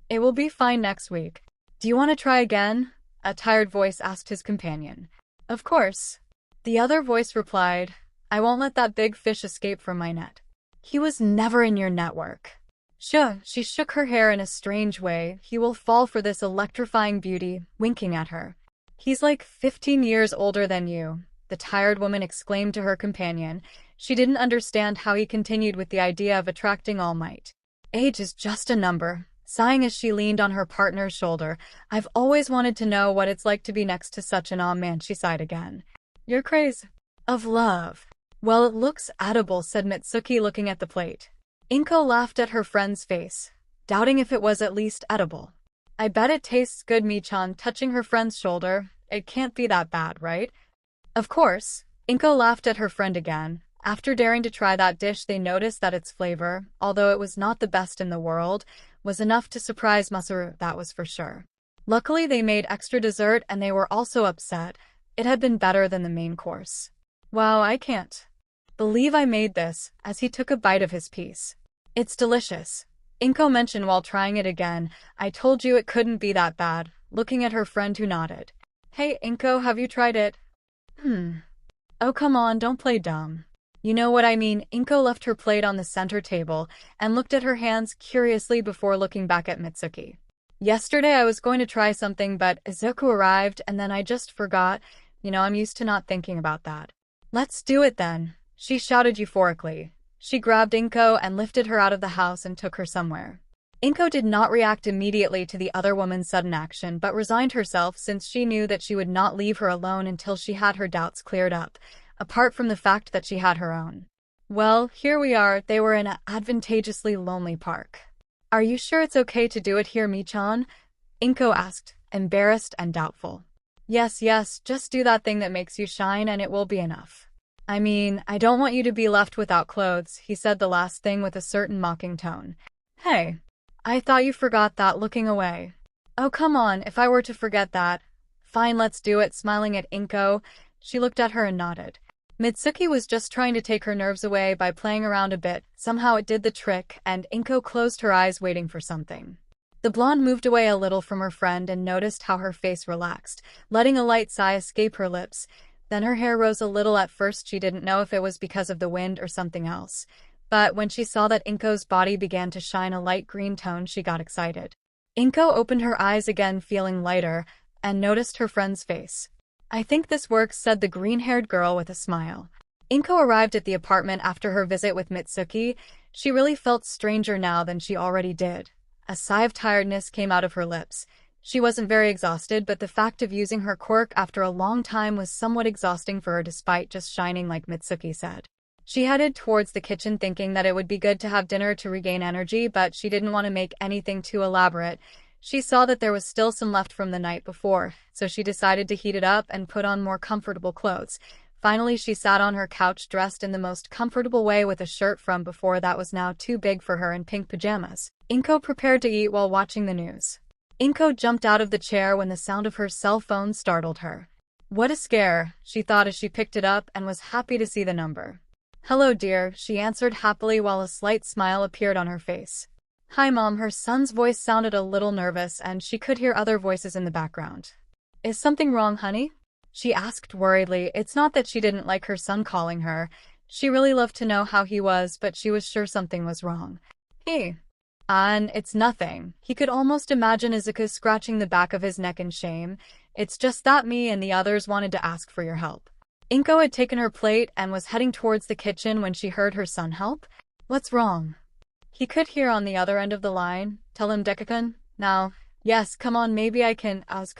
It will be fine next week. Do you want to try again? A tired voice asked his companion. Of course. The other voice replied, I won't let that big fish escape from my net. He was never in your network. She shook her hair in a strange way. He will fall for this electrifying beauty, winking at her. He's like 15 years older than you, the tired woman exclaimed to her companion. She didn't understand how he continued with the idea of attracting All Might. Age is just a number. Sighing as she leaned on her partner's shoulder. I've always wanted to know what it's like to be next to such an aw man, she sighed again. Your craze of love. Well, it looks edible, said Mitsuki, looking at the plate. Inko laughed at her friend's face, doubting if it was at least edible. I bet it tastes good, Michan, touching her friend's shoulder. It can't be that bad, right? Of course. Inko laughed at her friend again. After daring to try that dish, they noticed that its flavor, although it was not the best in the world, was enough to surprise Masaru, that was for sure. Luckily, they made extra dessert, and they were also upset. It had been better than the main course. Wow, I can't believe I made this, as he took a bite of his piece. It's delicious. Inko mentioned while trying it again. I told you it couldn't be that bad, looking at her friend who nodded. Hey, Inko, have you tried it? Oh, come on, don't play dumb. You know what I mean. Inko left her plate on the center table and looked at her hands curiously before looking back at Mitsuki. Yesterday I was going to try something, but Izuku arrived and then I just forgot. I'm used to not thinking about that. Let's do it then, she shouted euphorically. She grabbed Inko and lifted her out of the house and took her somewhere. Inko did not react immediately to the other woman's sudden action, but resigned herself since she knew that she would not leave her alone until she had her doubts cleared up, apart from the fact that she had her own. Well, here we are. They were in an advantageously lonely park. Are you sure it's okay to do it here, Mi-chan? Inko asked, embarrassed and doubtful. Yes, just do that thing that makes you shine and it will be enough. I mean, I don't want you to be left without clothes, he said the last thing with a certain mocking tone. Hey, I thought you forgot that, looking away. Oh, come on, if I were to forget that. Fine, let's do it, smiling at Inko. She looked at her and nodded. Mitsuki was just trying to take her nerves away by playing around a bit. Somehow it did the trick, and Inko closed her eyes waiting for something. The blonde moved away a little from her friend and noticed how her face relaxed, letting a light sigh escape her lips. Then her hair rose a little. At first she didn't know if it was because of the wind or something else. But when she saw that Inko's body began to shine a light green tone, she got excited. Inko opened her eyes again, feeling lighter, and noticed her friend's face. I think this works, said the green-haired girl with a smile. Inko arrived at the apartment after her visit with Mitsuki. She really felt stranger now than she already did. A sigh of tiredness came out of her lips. She wasn't very exhausted, but the fact of using her quirk after a long time was somewhat exhausting for her despite just shining like Mitsuki said. She headed towards the kitchen thinking that it would be good to have dinner to regain energy, but she didn't want to make anything too elaborate. She saw that there was still some left from the night before, so she decided to heat it up and put on more comfortable clothes. Finally, she sat on her couch dressed in the most comfortable way with a shirt from before that was now too big for her and pink pajamas. Inko prepared to eat while watching the news. Inko jumped out of the chair when the sound of her cell phone startled her. What a scare, she thought as she picked it up and was happy to see the number. Hello, dear, she answered happily while a slight smile appeared on her face. Hi, Mom. Her son's voice sounded a little nervous and she could hear other voices in the background. Is something wrong, honey? She asked worriedly. It's not that she didn't like her son calling her. She really loved to know how he was, but she was sure something was wrong. Hey. It's nothing. He could almost imagine 𝗧𝗍𝗧 scratching the back of his neck in shame. It's just that me and the others wanted to ask for your help. Inko had taken her plate and was heading towards the kitchen when she heard her son help. What's wrong? He could hear on the other end of the line. Tell him Deku-kun. Now. Yes, come on, maybe I can ask.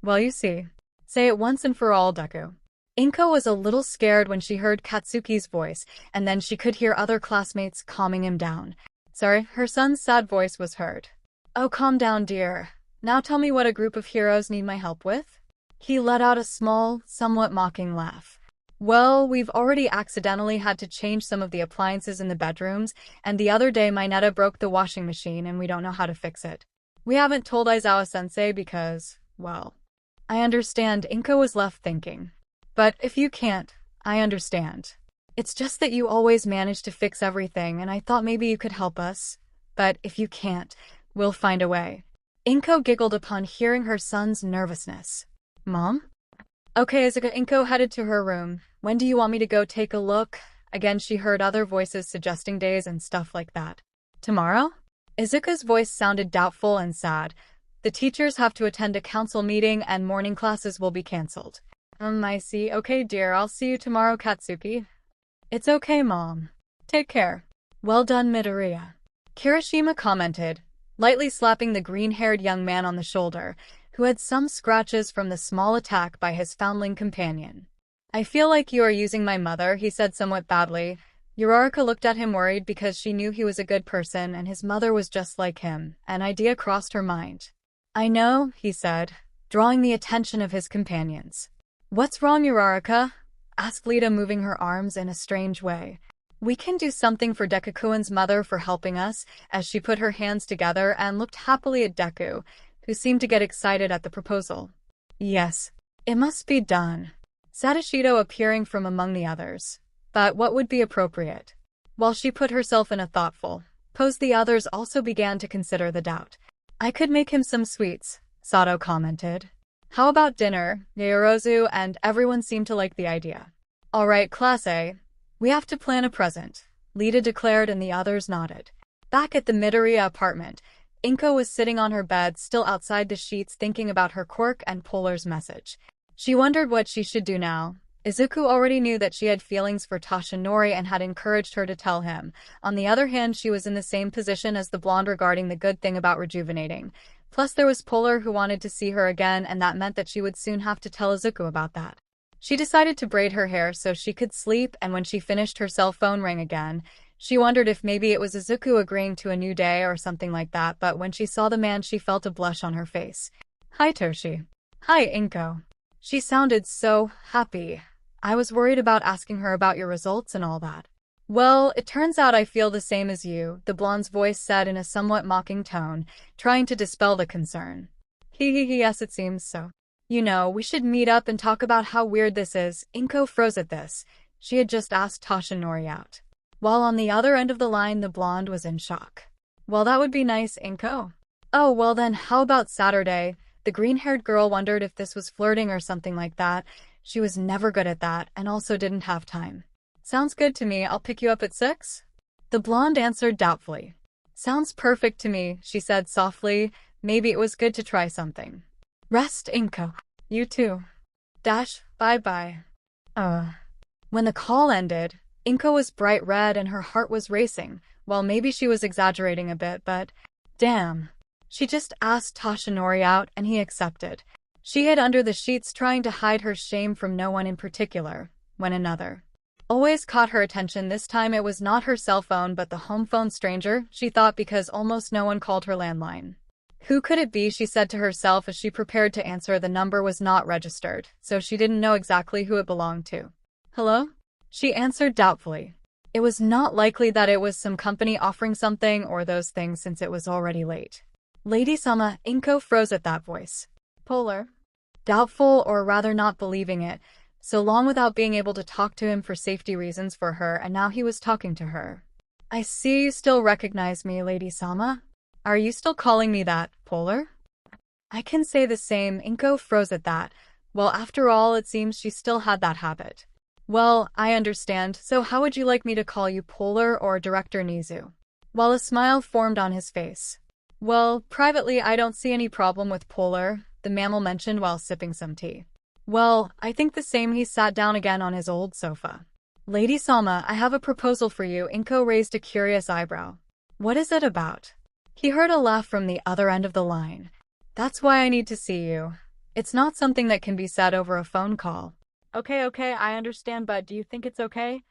Well, you see. Say it once and for all, Deku. Inko was a little scared when she heard Katsuki's voice, and then she could hear other classmates calming him down. Sorry, her son's sad voice was heard. Oh, calm down, dear. Now tell me what a group of heroes need my help with? He let out a small, somewhat mocking laugh. Well, we've already accidentally had to change some of the appliances in the bedrooms, and the other day Minato broke the washing machine and we don't know how to fix it. We haven't told Aizawa-sensei because, well, I understand. Inko was left thinking. But if you can't, I understand. It's just that you always manage to fix everything, and I thought maybe you could help us. But if you can't, we'll find a way. Inko giggled upon hearing her son's nervousness. Mom? Okay, 𝗧𝗍𝗧. Inko headed to her room. When do you want me to go take a look? Again, she heard other voices suggesting days and stuff like that. Tomorrow? 𝗧𝗍𝗧's voice sounded doubtful and sad. The teachers have to attend a council meeting and morning classes will be cancelled. I see. Okay, dear, I'll see you tomorrow, Katsuki. It's okay, Mom. Take care. Well done, Midoriya. Kirishima commented, lightly slapping the green-haired young man on the shoulder, who had some scratches from the small attack by his foundling companion. I feel like you are using my mother, he said somewhat badly. Uraraka looked at him worried because she knew he was a good person and his mother was just like him. An idea crossed her mind. I know, he said, drawing the attention of his companions. What's wrong, Uraraka? Asked Lita, moving her arms in a strange way. We can do something for Deku-kun's mother for helping us, as she put her hands together and looked happily at Deku, who seemed to get excited at the proposal. Yes, it must be done, said Ishido, appearing from among the others. But what would be appropriate? While she put herself in a thoughtful pose, the others also began to consider the doubt. I could make him some sweets, Sato commented. How about dinner, Yaoyorozu? And everyone seemed to like the idea. All right, Class A. We have to plan a present, Lita declared, and the others nodded. Back at the Midoriya apartment, Inko was sitting on her bed, still outside the sheets, thinking about her quirk and Polar's message. She wondered what she should do now. Izuku already knew that she had feelings for Toshinori and had encouraged her to tell him. On the other hand, she was in the same position as the blonde regarding the good thing about rejuvenating. Plus, there was Polar who wanted to see her again, and that meant that she would soon have to tell Izuku about that. She decided to braid her hair so she could sleep, and when she finished, her cell phone rang again. She wondered if maybe it was Izuku agreeing to a new day or something like that, but when she saw the man, she felt a blush on her face. "Hi, Toshi." "Hi, Inko." She sounded so happy. "I was worried about asking her about your results and all that." "Well, it turns out I feel the same as you," the blonde's voice said in a somewhat mocking tone, trying to dispel the concern. Yes, it seems so. You know, we should meet up and talk about how weird this is." Inko froze at this. She had just asked Toshinori out. While on the other end of the line, the blonde was in shock. "Well, that would be nice, Inko." "Oh, well then, how about Saturday?" The green-haired girl wondered if this was flirting or something like that. She was never good at that, and also didn't have time. "Sounds good to me. I'll pick you up at 6? The blonde answered doubtfully. "Sounds perfect to me," she said softly. Maybe it was good to try something. "Rest, Inko." "You too." Bye-bye. When the call ended, Inko was bright red and her heart was racing. Well, maybe she was exaggerating a bit, but damn. She just asked Toshinori out and he accepted. She hid under the sheets trying to hide her shame from no one in particular, when another always caught her attention. This time it was not her cell phone but the home phone stranger, she thought, because almost no one called her landline. Who could it be, she said to herself as she prepared to answer. The number was not registered, so she didn't know exactly who it belonged to. "Hello?" She answered doubtfully. It was not likely that it was some company offering something or those things since it was already late. "Lady-sama," Inko froze at that voice. "Polar?" Doubtful, or rather not believing it, so long without being able to talk to him for safety reasons for her, and now he was talking to her. "I see you still recognize me, Lady-sama. Are you still calling me that, Polar?" "I can say the same." Inko froze at that. Well, after all, it seems she still had that habit. "Well, I understand. So how would you like me to call you, Polar or Director Nizu?" While a smile formed on his face. "Well, privately I don't see any problem with Polar," the mammal mentioned while sipping some tea. "Well, I think the same." He sat down again on his old sofa. "Lady-sama, I have a proposal for you." Inko raised a curious eyebrow. "What is it about?" He heard a laugh from the other end of the line. "That's why I need to see you. It's not something that can be said over a phone call." Okay, I understand, but do you think it's okay?"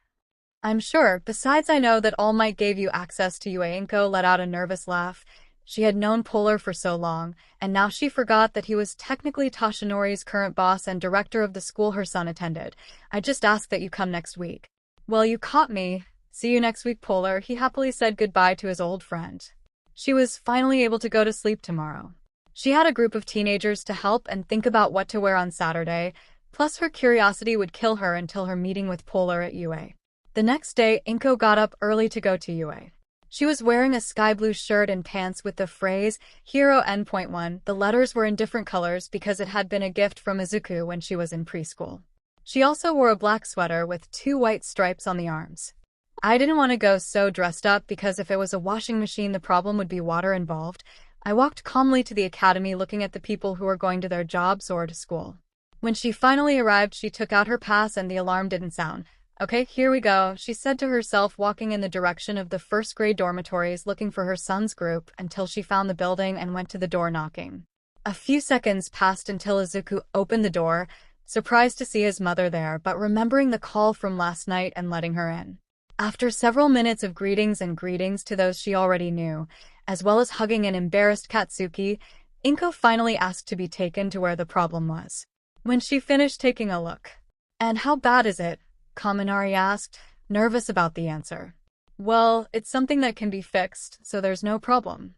"I'm sure. Besides, I know that All Might gave you access to UA." Inko let out a nervous laugh. She had known Polar for so long, and now she forgot that he was technically Toshinori's current boss and director of the school her son attended. "I just ask that you come next week." "Well, you caught me. See you next week, Polar." He happily said goodbye to his old friend. She was finally able to go to sleep tomorrow. She had a group of teenagers to help and think about what to wear on Saturday, plus her curiosity would kill her until her meeting with Polar at UA. The next day, Inko got up early to go to UA. She was wearing a sky blue shirt and pants with the phrase Hero N.1. The letters were in different colors because it had been a gift from Izuku when she was in preschool. She also wore a black sweater with 2 white stripes on the arms. "I didn't want to go so dressed up because if it was a washing machine the problem would be water involved." I walked calmly to the academy looking at the people who were going to their jobs or to school. When she finally arrived, she took out her pass and the alarm didn't sound. "Okay, here we go," she said to herself, walking in the direction of the first-grade dormitories looking for her son's group until she found the building and went to the door knocking. A few seconds passed until Izuku opened the door, surprised to see his mother there but remembering the call from last night and letting her in. After several minutes of greetings to those she already knew, as well as hugging an embarrassed Katsuki, Inko finally asked to be taken to where the problem was. When she finished taking a look. "And how bad is it?" Kaminari asked, nervous about the answer. "Well, it's something that can be fixed, so there's no problem.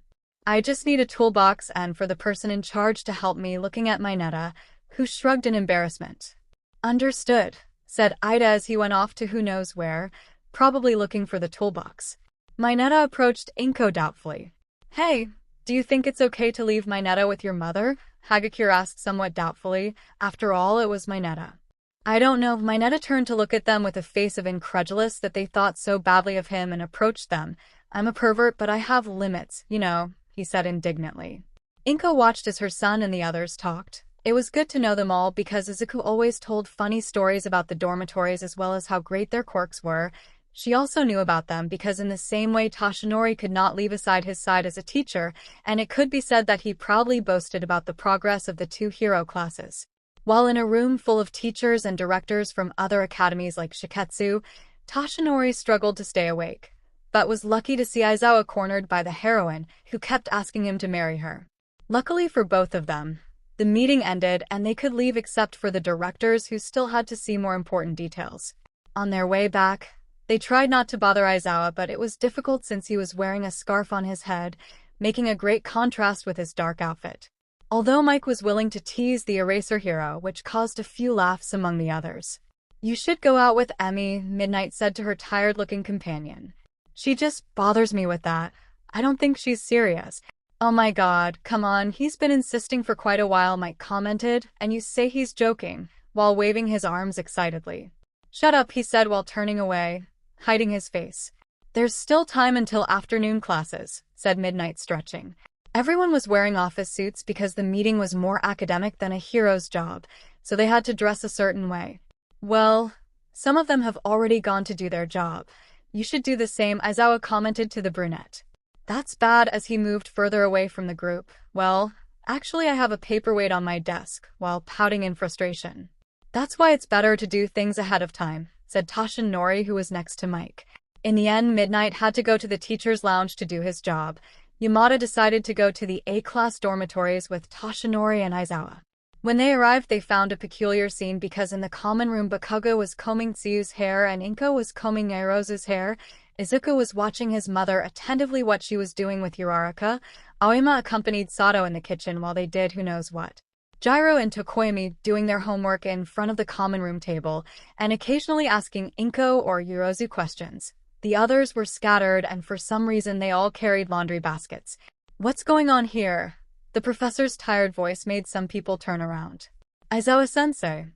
I just need a toolbox and for the person in charge to help me." Looking at Mineta, who shrugged in embarrassment. "Understood," said Ida as he went off to who knows where, probably looking for the toolbox. Mineta approached Inko doubtfully. "Hey, do you think it's okay to leave Mineta with your mother?" Hagakure asked somewhat doubtfully. After all, it was Mineta. "I don't know." Mineta turned to look at them with a face of incredulous that they thought so badly of him and approached them. "I'm a pervert, but I have limits, you know," he said indignantly. Inko watched as her son and the others talked. It was good to know them all because Izuku always told funny stories about the dormitories as well as how great their quirks were. She also knew about them because in the same way Toshinori could not leave aside his side as a teacher, and it could be said that he proudly boasted about the progress of the two hero classes. While in a room full of teachers and directors from other academies like Shiketsu, Toshinori struggled to stay awake, but was lucky to see Aizawa cornered by the heroine, who kept asking him to marry her. Luckily for both of them, the meeting ended and they could leave except for the directors who still had to see more important details. On their way back, they tried not to bother Aizawa, but it was difficult since he was wearing a scarf on his head, making a great contrast with his dark outfit. Although Mike was willing to tease the eraser hero, which caused a few laughs among the others. "You should go out with Emmy," Midnight said to her tired-looking companion. "She just bothers me with that. I don't think she's serious." "Oh my god, come on, he's been insisting for quite a while," Mike commented, "and you say he's joking," while waving his arms excitedly. "Shut up," he said while turning away, hiding his face. "There's still time until afternoon classes," said Midnight, stretching. Everyone was wearing office suits because the meeting was more academic than a hero's job, so they had to dress a certain way. "Well, some of them have already gone to do their job. You should do the same," Aizawa commented to the brunette. "That's bad," as he moved further away from the group. "Well, actually I have a paperweight on my desk," while pouting in frustration. "That's why it's better to do things ahead of time," said Toshinori, who was next to Mike. In the end, Midnight had to go to the teacher's lounge to do his job. Yamada decided to go to the A-class dormitories with Toshinori and Aizawa. When they arrived, they found a peculiar scene because in the common room 𝗵𝘃𝗀 was combing 𝐶𝑢's hair and Inko was combing 𝐒𝐻𝑒𝐼𝑟𝑜's hair. Izuku was watching his mother attentively what she was doing with Uraraka. Aoyama accompanied Sato in the kitchen while they did who knows what. Gyro and Tokoyami doing their homework in front of the common room table, and occasionally asking Inko or Yorozu questions. The others were scattered, and for some reason they all carried laundry baskets. "What's going on here?" The professor's tired voice made some people turn around. "Aizawa-sensei."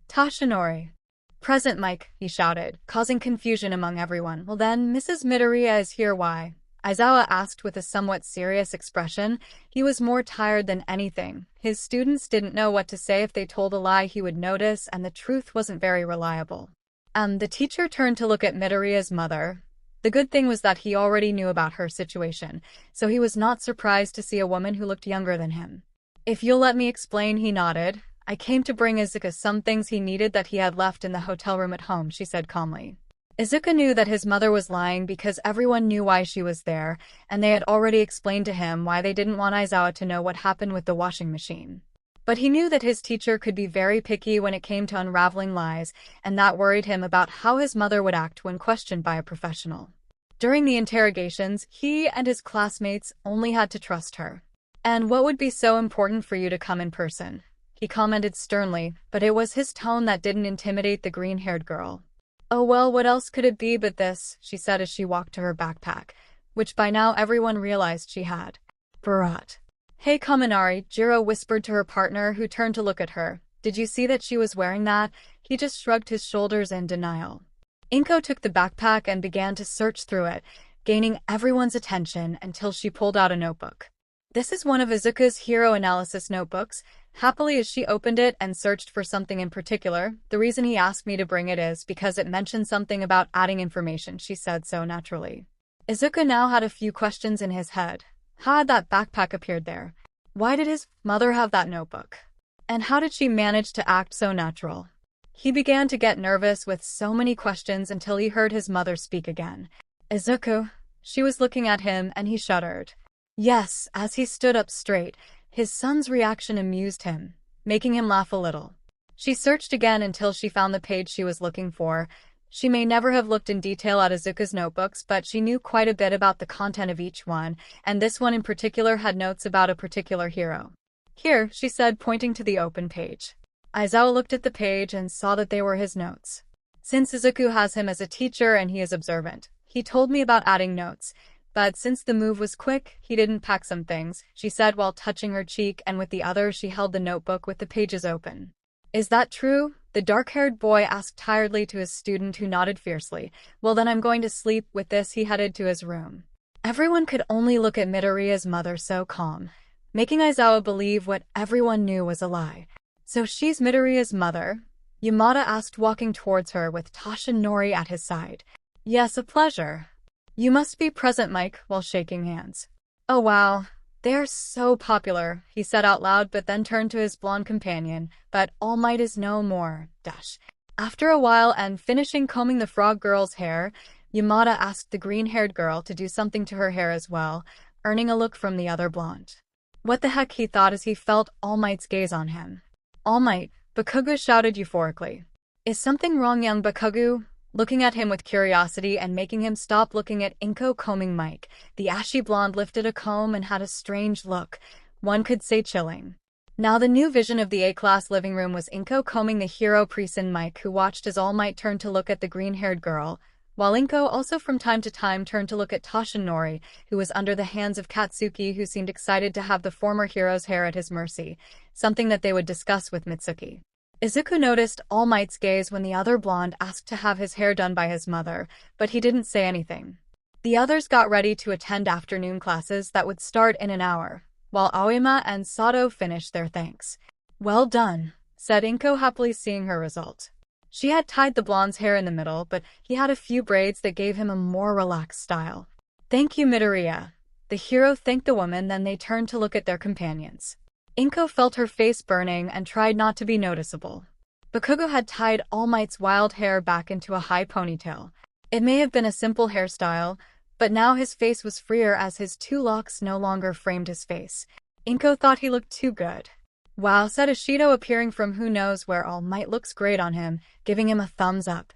"Toshinori." "Present, Mike," he shouted, causing confusion among everyone. "Well then, Mrs. Midoriya is here, why?" Aizawa asked with a somewhat serious expression. He was more tired than anything. His students didn't know what to say. If they told a lie he would notice, and the truth wasn't very reliable. The teacher turned to look at Midoriya's mother. The good thing was that he already knew about her situation, so he was not surprised to see a woman who looked younger than him. "If you'll let me explain," he nodded. "I came to bring Izuku some things he needed that he had left in the hotel room at home," she said calmly. Izuku knew that his mother was lying because everyone knew why she was there, and they had already explained to him why they didn't want Aizawa to know what happened with the washing machine. But he knew that his teacher could be very picky when it came to unraveling lies, and that worried him about how his mother would act when questioned by a professional. During the interrogations, he and his classmates only had to trust her. "And what would be so important for you to come in person?" he commented sternly, but it was his tone that didn't intimidate the green-haired girl. "Oh well, what else could it be but this?" she said as she walked to her backpack, which by now everyone realized she had brought. "Hey Kaminari," Jiro whispered to her partner, who turned to look at her. "Did you see that she was wearing that?" He just shrugged his shoulders in denial. Inko took the backpack and began to search through it, gaining everyone's attention until she pulled out a notebook. This is one of Izuku's hero analysis notebooks. Happily, as she opened it and searched for something in particular, "The reason he asked me to bring it is because it mentioned something about adding information," she said so naturally. Izuku now had a few questions in his head. How had that backpack appeared there? Why did his mother have that notebook? And how did she manage to act so natural? He began to get nervous with so many questions until he heard his mother speak again. "Izuku." She was looking at him and he shuddered. Yes, as he stood up straight, his son's reaction amused him, making him laugh a little. She searched again until she found the page she was looking for. She may never have looked in detail at Izuku's notebooks, but she knew quite a bit about the content of each one, and this one in particular had notes about a particular hero. "Here," she said, pointing to the open page. Aizawa looked at the page and saw that they were his notes. "Since Izuku has him as a teacher and he is observant, he told me about adding notes. But since the move was quick, he didn't pack some things," she said while touching her cheek, and with the other she held the notebook with the pages open. "Is that true?" the dark-haired boy asked tiredly to his student, who nodded fiercely. "Well then I'm going to sleep." With this he headed to his room. Everyone could only look at Midoriya's mother so calm, making Aizawa believe what everyone knew was a lie. So she's Midoriya's mother? Yamada asked, walking towards her with Toshinori at his side. Yes, a pleasure. You must be present, Mike, while shaking hands. Oh wow, they're so popular, he said out loud, but then turned to his blonde companion. But All Might is no more. After a while and finishing combing the frog girl's hair, Yamada asked the green-haired girl to do something to her hair as well, earning a look from the other blonde. What the heck, he thought as he felt All Might's gaze on him. All Might, 𝗵𝗃𝗃 shouted euphorically. Is something wrong, young 𝗵𝗃𝗃? Looking at him with curiosity and making him stop looking at Inko combing Mike, the ashy blonde lifted a comb and had a strange look, one could say chilling. Now the new vision of the A-class living room was Inko combing the hero priest Mike, who watched as All Might turned to look at the green-haired girl, while Inko also from time to time turned to look at Toshinori, who was under the hands of Katsuki, who seemed excited to have the former hero's hair at his mercy, something that they would discuss with Mitsuki. Izuku noticed All Might's gaze when the other blonde asked to have his hair done by his mother, but he didn't say anything. The others got ready to attend afternoon classes that would start in an hour, while Aoyama and Sato finished their thanks. Well done, said Inko, happily seeing her result. She had tied the blonde's hair in the middle, but he had a few braids that gave him a more relaxed style. Thank you, Midoriya. The hero thanked the woman, then they turned to look at their companions. Inko felt her face burning and tried not to be noticeable. 𝗵𝗃𝗃 had tied All Might's wild hair back into a high ponytail. It may have been a simple hairstyle, but now his face was freer as his two locks no longer framed his face. Inko thought he looked too good. Wow, said Ishido, appearing from who knows where. All Might looks great on him, giving him a thumbs up.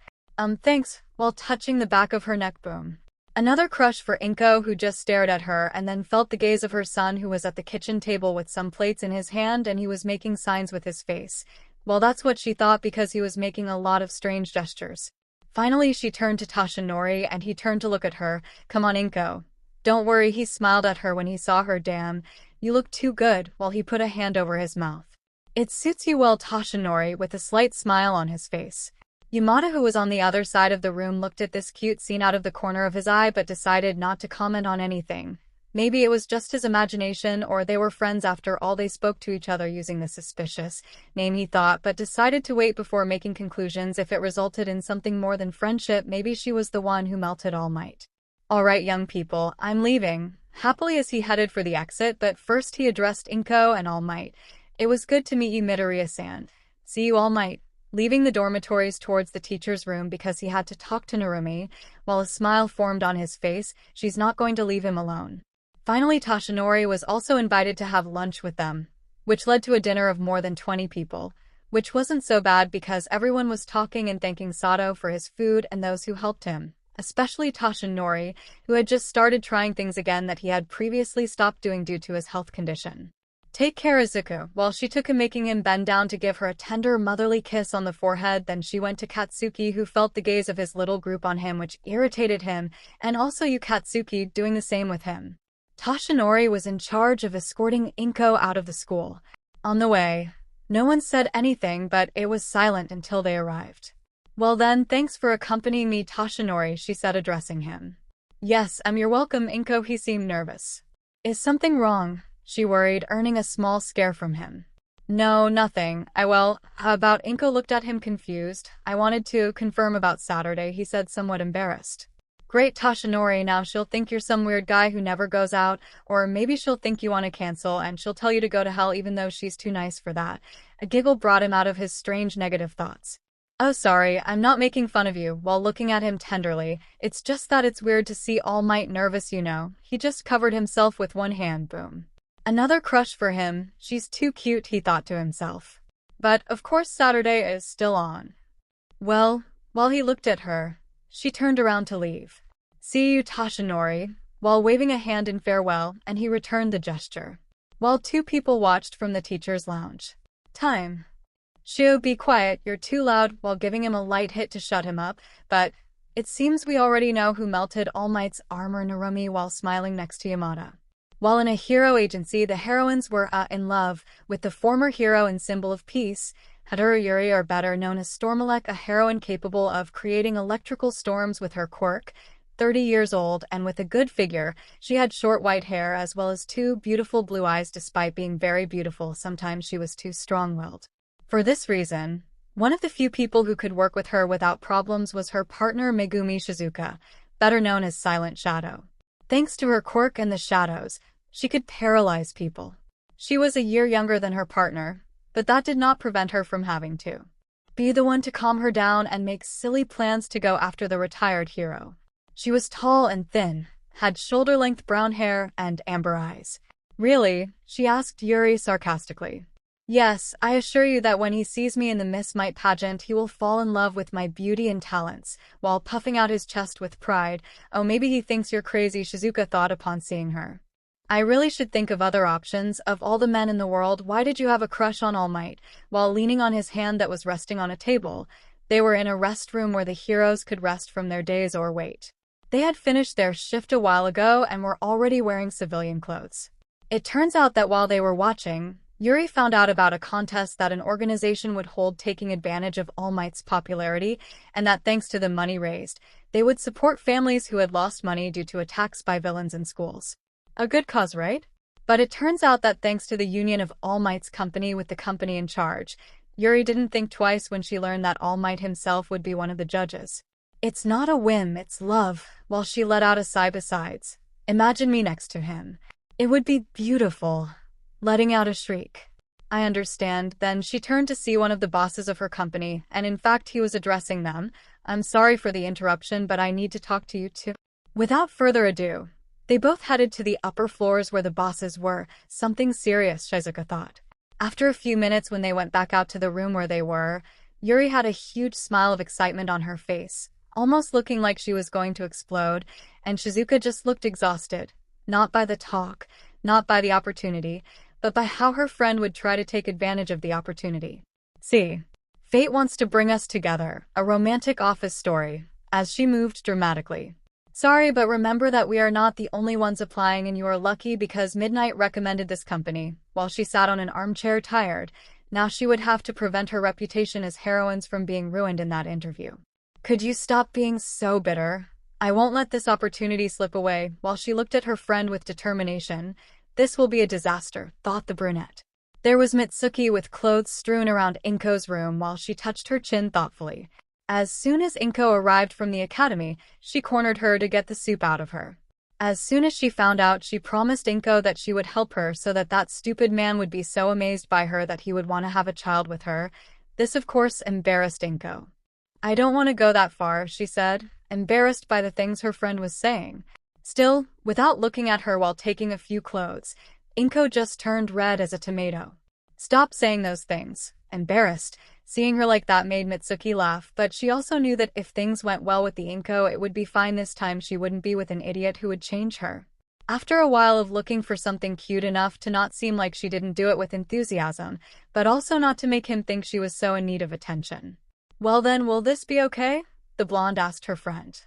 Thanks, while touching the back of her neck. Boom. Another crush for Inko, who just stared at her and then felt the gaze of her son, who was at the kitchen table with some plates in his hand and he was making signs with his face. Well, that's what she thought because he was making a lot of strange gestures. Finally, she turned to Toshinori and he turned to look at her. Come on, Inko. Don't worry, he smiled at her when he saw her. Damn, you look too good, while he put a hand over his mouth. It suits you well, Toshinori, with a slight smile on his face. Yamada, who was on the other side of the room, looked at this cute scene out of the corner of his eye but decided not to comment on anything. Maybe it was just his imagination, or they were friends after all. They spoke to each other using the suspicious name, he thought, but decided to wait before making conclusions. If it resulted in something more than friendship, maybe she was the one who melted All Might. Alright, young people, I'm leaving, happily as he headed for the exit, but first he addressed Inko and All Might. It was good to meet you, Midoriya-san. See you, All Might. Leaving the dormitories towards the teacher's room because he had to talk to Narumi, while a smile formed on his face. She's not going to leave him alone. Finally, Toshinori was also invited to have lunch with them, which led to a dinner of more than 20 people, which wasn't so bad because everyone was talking and thanking Sato for his food and those who helped him, especially Toshinori, who had just started trying things again that he had previously stopped doing due to his health condition. Take care, Izuku, while she took him, making him bend down to give her a tender motherly kiss on the forehead. Then she went to Katsuki, who felt the gaze of his little group on him, which irritated him, and also you, Katsuki, doing the same with him. Toshinori was in charge of escorting Inko out of the school. On the way, no one said anything, but it was silent until they arrived. Well then, thanks for accompanying me, Toshinori, she said, addressing him. Yes, you're welcome, Inko. He seemed nervous. Is something wrong? She worried, earning a small scare from him. No, nothing. How about? Inko looked at him confused. I wanted to confirm about Saturday, he said, somewhat embarrassed. Great, Toshinori, now she'll think you're some weird guy who never goes out, or maybe she'll think you want to cancel and she'll tell you to go to hell even though she's too nice for that. A giggle brought him out of his strange negative thoughts. Oh, sorry, I'm not making fun of you, while looking at him tenderly. It's just that it's weird to see All Might nervous, you know. He just covered himself with one hand. Boom. Another crush for him. She's too cute, he thought to himself. But, of course, Saturday is still on. Well, while he looked at her, she turned around to leave. See you, Toshinori, while waving a hand in farewell, and he returned the gesture. While two people watched from the teacher's lounge. Time. Shio, be quiet, you're too loud, while giving him a light hit to shut him up, but it seems we already know who melted All Might's armor. Narumi, while smiling next to Yamada. While in a hero agency, the heroines were in love with the former hero and symbol of peace, 𝐎𝐻𝐪𝐼, or better known as 𝗧𝗵𝗲, a heroine capable of creating electrical storms with her quirk. 30 years old and with a good figure, she had short white hair as well as two beautiful blue eyes. Despite being very beautiful, sometimes she was too strong-willed. For this reason, one of the few people who could work with her without problems was her partner Megumi Shizuka, better known as Silent Shadow. Thanks to her quirk and the shadows, she could paralyze people. She was a year younger than her partner, but that did not prevent her from having to be the one to calm her down and make silly plans to go after the retired hero. She was tall and thin, had shoulder-length brown hair and amber eyes. Really? She asked Yuri sarcastically. Yes, I assure you that when he sees me in the Miss Might pageant, he will fall in love with my beauty and talents, while puffing out his chest with pride. Oh, maybe he thinks you're crazy, Shizuka thought upon seeing her. I really should think of other options. Of all the men in the world, why did you have a crush on All Might? While leaning on his hand that was resting on a table, they were in a rest room where the heroes could rest from their days or wait. They had finished their shift a while ago and were already wearing civilian clothes. It turns out that while they were watching, Yuri found out about a contest that an organization would hold taking advantage of All Might's popularity, and that thanks to the money raised, they would support families who had lost money due to attacks by villains in schools. A good cause, right? But it turns out that thanks to the union of All Might's company with the company in charge, Yuri didn't think twice when she learned that All Might himself would be one of the judges. It's not a whim, it's love. While she let out a sigh besides, imagine me next to him. It would be beautiful. Letting out a shriek. I understand. Then she turned to see one of the bosses of her company, and in fact he was addressing them. I'm sorry for the interruption, but I need to talk to you too. Without further ado, they both headed to the upper floors where the bosses were. Something serious, Shizuka thought. After a few minutes when they went back out to the room where they were, Yuri had a huge smile of excitement on her face, almost looking like she was going to explode, and Shizuka just looked exhausted. Not by the talk, not by the opportunity, but by how her friend would try to take advantage of the opportunity. See, fate wants to bring us together, a romantic office story, as she moved dramatically. Sorry, but remember that we are not the only ones applying, and you are lucky because Midnight recommended this company. While she sat on an armchair tired, now she would have to prevent her reputation as heroines from being ruined in that interview. Could you stop being so bitter? I won't let this opportunity slip away. While she looked at her friend with determination, this will be a disaster, thought the brunette. There was Mitsuki with clothes strewn around Inko's room while she touched her chin thoughtfully. As soon as Inko arrived from the academy, she cornered her to get the soup out of her. As soon as she found out, she promised Inko that she would help her so that stupid man would be so amazed by her that he would want to have a child with her. This, of course, embarrassed Inko. I don't want to go that far, she said, embarrassed by the things her friend was saying. Still, without looking at her while taking a few clothes, Inko just turned red as a tomato. Stop saying those things. Embarrassed. Seeing her like that made Mitsuki laugh, but she also knew that if things went well with the Inko, it would be fine this time. She wouldn't be with an idiot who would change her. After a while of looking for something cute enough to not seem like she didn't do it with enthusiasm, but also not to make him think she was so in need of attention. Well then, will this be okay? The blonde asked her friend.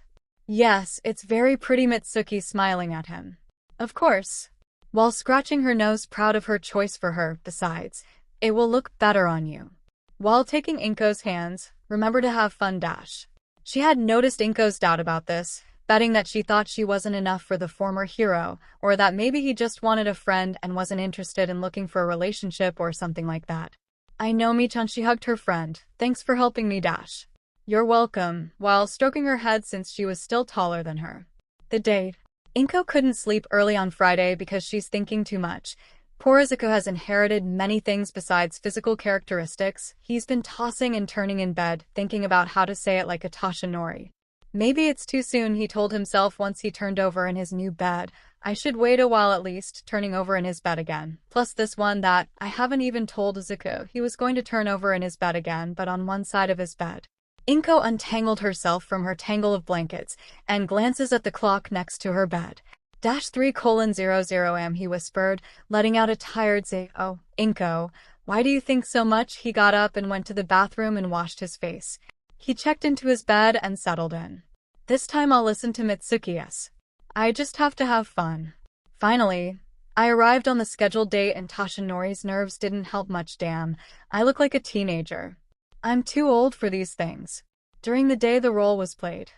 Yes, it's very pretty, Mitsuki smiling at him. Of course. While scratching her nose, proud of her choice for her. Besides, it will look better on you. While taking Inko's hands, remember to have fun, dash. She had noticed Inko's doubt about this, betting that she thought she wasn't enough for the former hero, or that maybe he just wanted a friend and wasn't interested in looking for a relationship or something like that. I know, Mi-chan, she hugged her friend. Thanks for helping me, dash. You're welcome, while stroking her head since she was still taller than her. The date. Inko couldn't sleep early on Friday because she's thinking too much. Poor Izuku has inherited many things besides physical characteristics. He's been tossing and turning in bed, thinking about how to say it like a Toshinori. Maybe it's too soon, he told himself once he turned over in his new bed. I should wait a while at least, turning over in his bed again. Plus this one that I haven't even told Izuku he was going to turn over in his bed again, but on one side of his bed. Inko untangled herself from her tangle of blankets and glances at the clock next to her bed. '3:00 he whispered, letting out a tired sigh. Oh, Inko, why do you think so much? He got up and went to the bathroom and washed his face. He checked into his bed and settled in. This time I'll listen to Mitsuki's. I just have to have fun. Finally, I arrived on the scheduled date and Toshinori's nerves didn't help much. Damn, I look like a teenager. I'm too old for these things. During the day the role was played.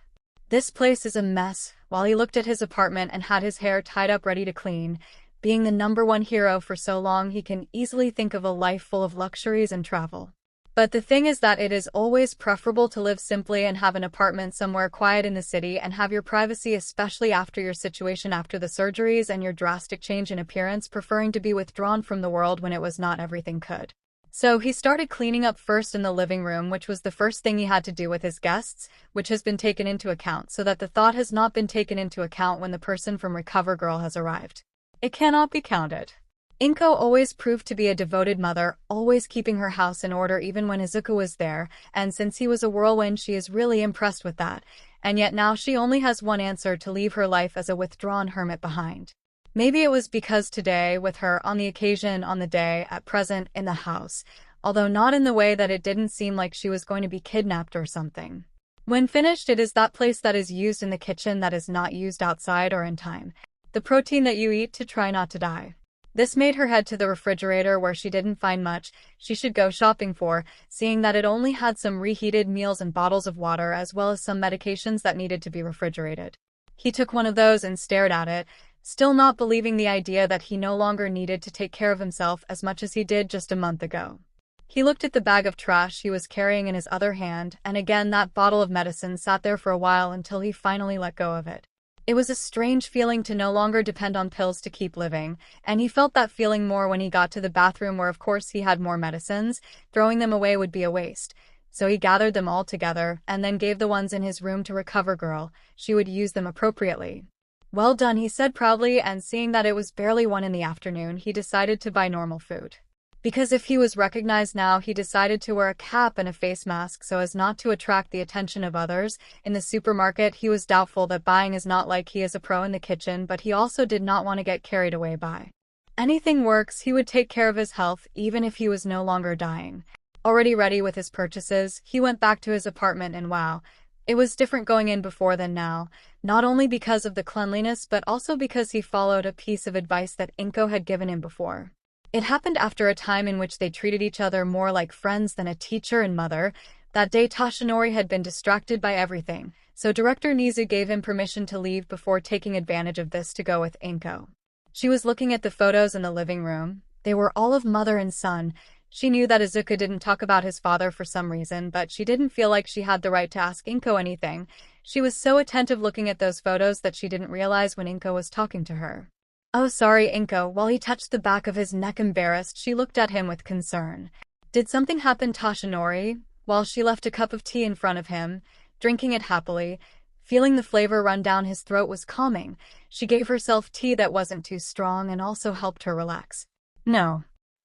This place is a mess. While he looked at his apartment and had his hair tied up ready to clean, being the #1 hero for so long he can easily think of a life full of luxuries and travel. But the thing is that it is always preferable to live simply and have an apartment somewhere quiet in the city and have your privacy, especially after your situation after the surgeries and your drastic change in appearance, preferring to be withdrawn from the world when it was not everything could. So he started cleaning up first in the living room, which was the first thing he had to do with his guests, which has been taken into account, so that the thought has not been taken into account when the person from 𝗵𝗃𝗧𝗏 has arrived. It cannot be counted. Inko always proved to be a devoted mother, always keeping her house in order even when 𝗧𝗂 was there, and since he was a whirlwind, she is really impressed with that, and yet now she only has one answer: to leave her life as a withdrawn hermit behind. Maybe it was because today, with her on the occasion, on the day, at present, in the house, although not in the way that it didn't seem like she was going to be kidnapped or something. When finished, it is that place that is used in the kitchen that is not used outside or in time. The protein that you eat to try not to die. This made her head to the refrigerator, where she didn't find much she should go shopping for, seeing that it only had some reheated meals and bottles of water, as well as some medications that needed to be refrigerated. He took one of those and stared at it, still not believing the idea that he no longer needed to take care of himself as much as he did just a month ago. He looked at the bag of trash he was carrying in his other hand, and again that bottle of medicine sat there for a while until he finally let go of it. It was a strange feeling to no longer depend on pills to keep living, and he felt that feeling more when he got to the bathroom, where of course he had more medicines. Throwing them away would be a waste. So he gathered them all together, and then gave the ones in his room to 𝗵𝗃𝗧𝗏. She would use them appropriately. Well done, he said proudly, and seeing that it was barely 1 in the afternoon, he decided to buy normal food. Because if he was recognized now, he decided to wear a cap and a face mask so as not to attract the attention of others. In the supermarket, he was doubtful that buying is not like he is a pro in the kitchen, but he also did not want to get carried away by anything works. He would take care of his health, even if he was no longer dying. Already ready with his purchases, he went back to his apartment, and wow, it was different going in before than now, not only because of the cleanliness but also because he followed a piece of advice that Inko had given him before. It happened after a time in which they treated each other more like friends than a teacher and mother. That day Toshinori had been distracted by everything, so Director Nizu gave him permission to leave before taking advantage of this to go with Inko. She was looking at the photos in the living room. They were all of mother and son. She knew that 𝗧𝗂 didn't talk about his father for some reason, but she didn't feel like she had the right to ask Inko anything. She was so attentive looking at those photos that she didn't realize when Inko was talking to her. "Oh, sorry, Inko." While he touched the back of his neck, embarrassed, she looked at him with concern. "Did something happen, Toshinori?" While she left a cup of tea in front of him, drinking it happily, feeling the flavor run down his throat was calming. She gave herself tea that wasn't too strong and also helped her relax. "No.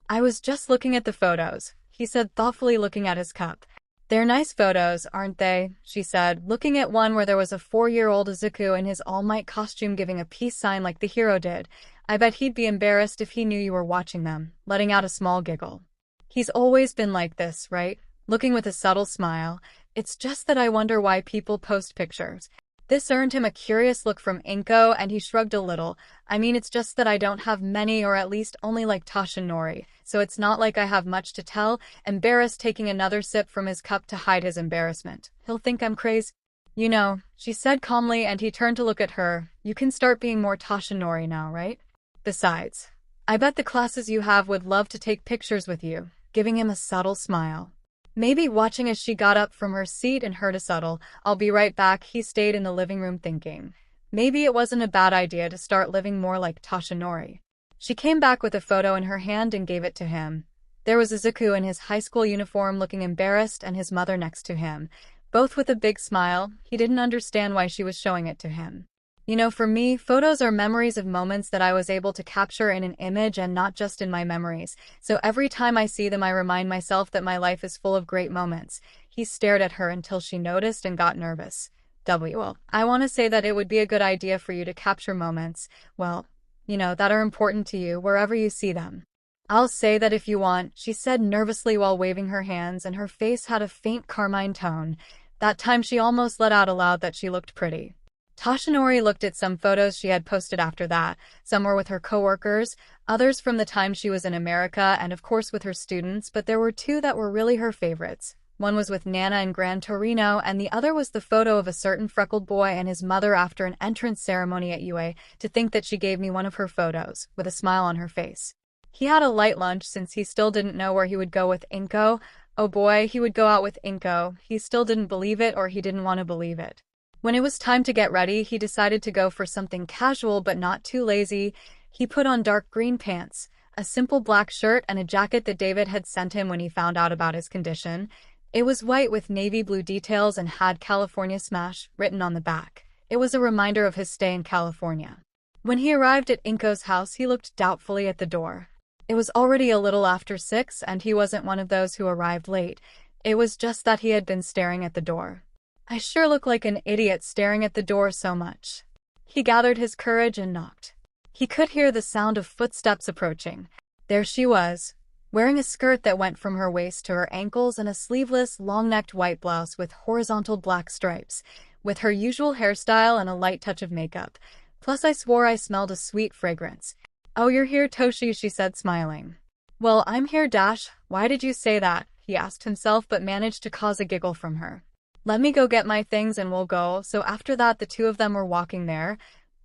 I was just looking at the photos," he said thoughtfully, looking at his cup. "They're nice photos, aren't they?" she said, looking at one where there was a 4-year-old 𝗧𝗂 in his all-might costume giving a peace sign like the hero did. "I bet he'd be embarrassed if he knew you were watching them," letting out a small giggle. "He's always been like this, right?" Looking with a subtle smile. "It's just that I wonder why people post pictures." This earned him a curious look from Inko, and he shrugged a little. "I mean, it's just that I don't have many, or at least only like Toshinori, so it's not like I have much to tell." Embarrassed, taking another sip from his cup to hide his embarrassment. "He'll think I'm crazy." "You know," she said calmly, and he turned to look at her. "You can start being more Toshinori now, right? Besides, I bet the classes you have would love to take pictures with you," giving him a subtle smile. Maybe watching as she got up from her seat and heard a subtle, "I'll be right back." He stayed in the living room thinking. Maybe it wasn't a bad idea to start living more like Toshinori. She came back with a photo in her hand and gave it to him. There was 𝗧𝗂 in his high school uniform looking embarrassed, and his mother next to him, both with a big smile. He didn't understand why she was showing it to him. "You know, for me, photos are memories of moments that I was able to capture in an image and not just in my memories. So every time I see them, I remind myself that my life is full of great moments." He stared at her until she noticed and got nervous. "Well, I want to say that it would be a good idea for you to capture moments, well, you know, that are important to you wherever you see them." "I'll say that if you want," she said nervously while waving her hands, and her face had a faint carmine tone. That time she almost let out aloud that she looked pretty. Toshinori looked at some photos she had posted after that. Some were with her coworkers, others from the time she was in America, and of course with her students, but there were 2 that were really her favorites. One was with Nana in Gran Torino, and the other was the photo of a certain freckled boy and his mother after an entrance ceremony at UA. "To think that she gave me one of her photos," with a smile on her face. He had a light lunch since he still didn't know where he would go with Inko. Oh boy, he would go out with Inko. He still didn't believe it, or he didn't want to believe it. When it was time to get ready, he decided to go for something casual but not too lazy. He put on dark green pants, a simple black shirt, and a jacket that David had sent him when he found out about his condition. It was white with navy blue details and had California Smash written on the back. It was a reminder of his stay in California. When he arrived at Inko's house, he looked doubtfully at the door. It was already a little after 6, and he wasn't one of those who arrived late. It was just that he had been staring at the door. I sure look like an idiot staring at the door so much. He gathered his courage and knocked. He could hear the sound of footsteps approaching. There she was, wearing a skirt that went from her waist to her ankles and a sleeveless, long-necked white blouse with horizontal black stripes, with her usual hairstyle and a light touch of makeup. Plus I swore I smelled a sweet fragrance. "Oh, you're here, Toshi," she said, smiling. "Well, I'm here, Dash. Why did you say that?" he asked himself, but managed to cause a giggle from her. "Let me go get my things and we'll go." So after that, the two of them were walking there.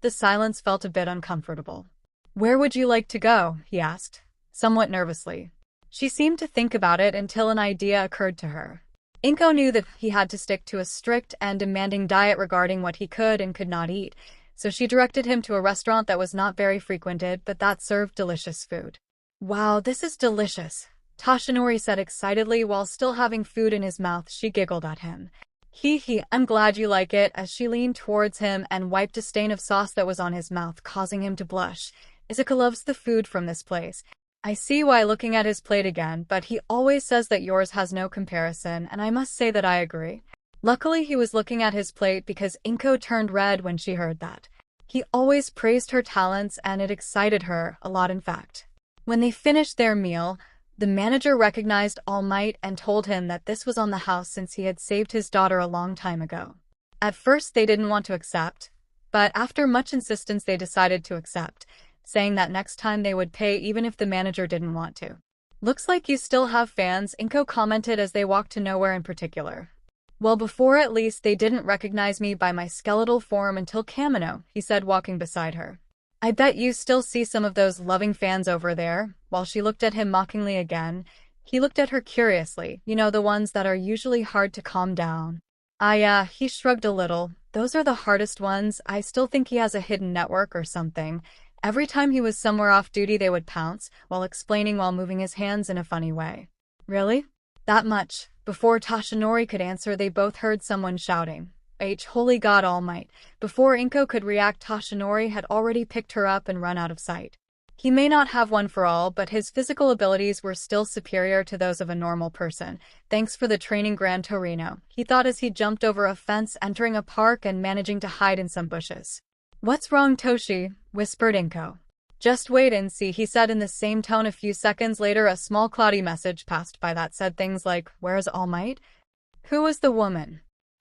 The silence felt a bit uncomfortable. "Where would you like to go?" he asked, somewhat nervously. She seemed to think about it until an idea occurred to her. Inko knew that he had to stick to a strict and demanding diet regarding what he could and could not eat, so she directed him to a restaurant that was not very frequented but that served delicious food. "Wow, this is delicious," Toshinori said excitedly while still having food in his mouth. She giggled at him. I'm glad you like it," as she leaned towards him and wiped a stain of sauce that was on his mouth, causing him to blush. "𝐒𝐭𝐲 loves the food from this place. I see why," looking at his plate again, "but he always says that yours has no comparison, and I must say that I agree." Luckily, he was looking at his plate because Inko turned red when she heard that. He always praised her talents, and it excited her, a lot in fact. When they finished their meal, the manager recognized 𝗬𝗵𝗲 and told him that this was on the house since he had saved his daughter a long time ago. At first they didn't want to accept, but after much insistence they decided to accept, saying that next time they would pay even if the manager didn't want to. "Looks like you still have fans," Inko commented as they walked to nowhere in particular. "Well, before at least they didn't recognize me by my skeletal form until 𝗬𝗵𝗲," he said, walking beside her. "I bet you still see some of those loving fans over there." While she looked at him mockingly again, he looked at her curiously. "You know, the ones that are usually hard to calm down." Yeah, he shrugged a little. "Those are the hardest ones. I still think he has a hidden network or something. Every time he was somewhere off duty they would pounce," while explaining while moving his hands in a funny way. "Really? That much?" Before Toshinori could answer, they both heard someone shouting, Holy God Almighty. Before Inko could react, Toshinori had already picked her up and run out of sight. He may not have one for all, but his physical abilities were still superior to those of a normal person. "Thanks for the training, Gran Torino," he thought as he jumped over a fence, entering a park and managing to hide in some bushes. "What's wrong, Toshi?" whispered Inko. "Just wait and see," he said in the same tone. A few seconds later, a small cloudy message passed by that said things like, "Where's 𝗬𝗵𝗲? Who was the woman?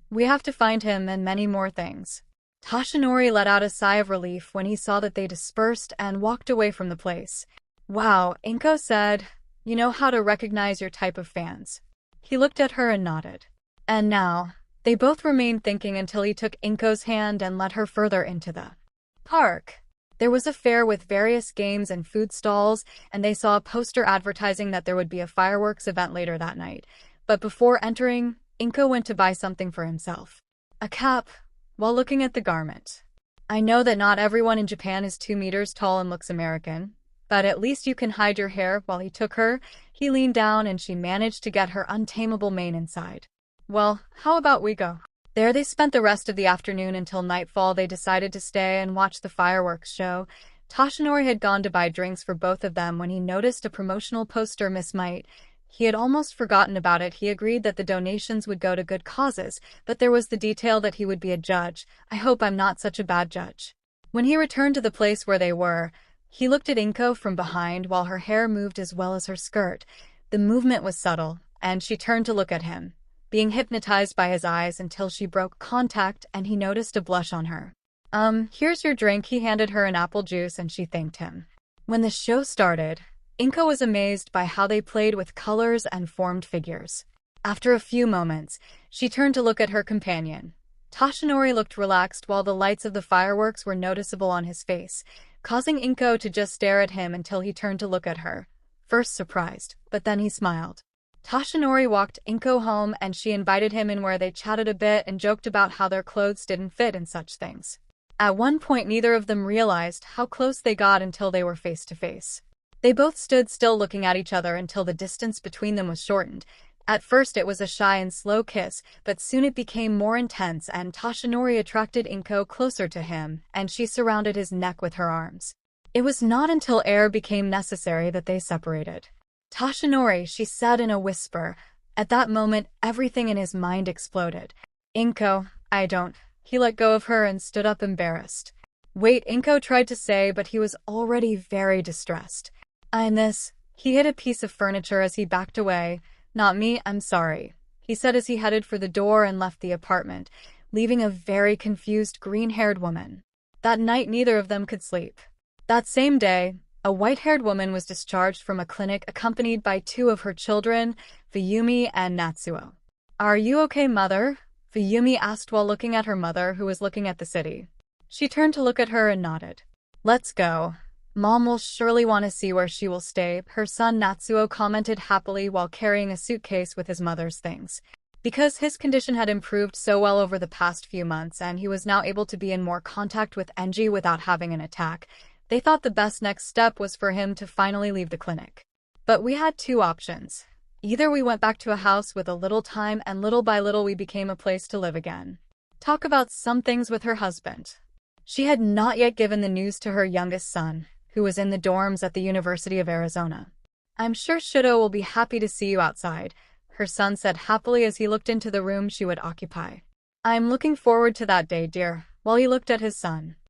We have to find him," and many more things. Toshinori let out a sigh of relief when he saw that they dispersed and walked away from the place. "Wow," Inko said. "You know how to recognize your type of fans." He looked at her and nodded. "And now?" They both remained thinking until he took Inko's hand and led her further into the park. There was a fair with various games and food stalls, and they saw a poster advertising that there would be a fireworks event later that night. But before entering, Inko went to buy something for himself. A cap, while looking at the garment. "I know that not everyone in Japan is 2 meters tall and looks American, but at least you can hide your hair." While he took her, he leaned down and she managed to get her untamable mane inside. "Well, how about we go?" There they spent the rest of the afternoon until nightfall. They decided to stay and watch the fireworks show. Toshinori had gone to buy drinks for both of them when he noticed a promotional poster, 𝗵𝗲𝗏. He had almost forgotten about it. He agreed that the donations would go to good causes, but there was the detail that he would be a judge. "I hope I'm not such a bad judge." When he returned to the place where they were, he looked at Inko from behind while her hair moved as well as her skirt. The movement was subtle, and she turned to look at him, being hypnotized by his eyes until she broke contact and he noticed a blush on her. Here's your drink." He handed her an apple juice and she thanked him. When the show started, Inko was amazed by how they played with colors and formed figures. After a few moments, she turned to look at her companion. Toshinori looked relaxed while the lights of the fireworks were noticeable on his face, causing Inko to just stare at him until he turned to look at her, first surprised, but then he smiled. Toshinori walked Inko home and she invited him in where they chatted a bit and joked about how their clothes didn't fit and such things. At one point neither of them realized how close they got until they were face to face. They both stood still looking at each other until the distance between them was shortened. At first it was a shy and slow kiss, but soon it became more intense and Toshinori attracted Inko closer to him, and she surrounded his neck with her arms. It was not until air became necessary that they separated. "Toshinori," she said in a whisper. At that moment, everything in his mind exploded. "Inko, I don't." He let go of her and stood up embarrassed. "Wait," Inko tried to say, but he was already very distressed. "I'm this." He hit a piece of furniture as he backed away. "Not me, I'm sorry," he said as he headed for the door and left the apartment, leaving a very confused green-haired woman. That night neither of them could sleep. That same day, a white-haired woman was discharged from a clinic accompanied by two of her children, 𝗵𝗃 and Natsuo. "Are you okay, mother?" 𝗵𝗃 asked while looking at her mother, who was looking at the city. She turned to look at her and nodded. "Let's go. Mom will surely want to see where she will stay," her son Natsuo commented happily while carrying a suitcase with his mother's things. Because his condition had improved so well over the past few months and he was now able to be in more contact with 𝗓𝗓 without having an attack, they thought the best next step was for him to finally leave the clinic. But we had two options. Either we went back to a house with a little time and little by little we became a place to live again. Talk about some things with her husband. She had not yet given the news to her youngest son, who was in the dorms at the University of Arizona. "I'm sure 𝗎𝗏 will be happy to see you outside," her son said happily as he looked into the room she would occupy. "I'm looking forward to that day, dear," while he looked at his son.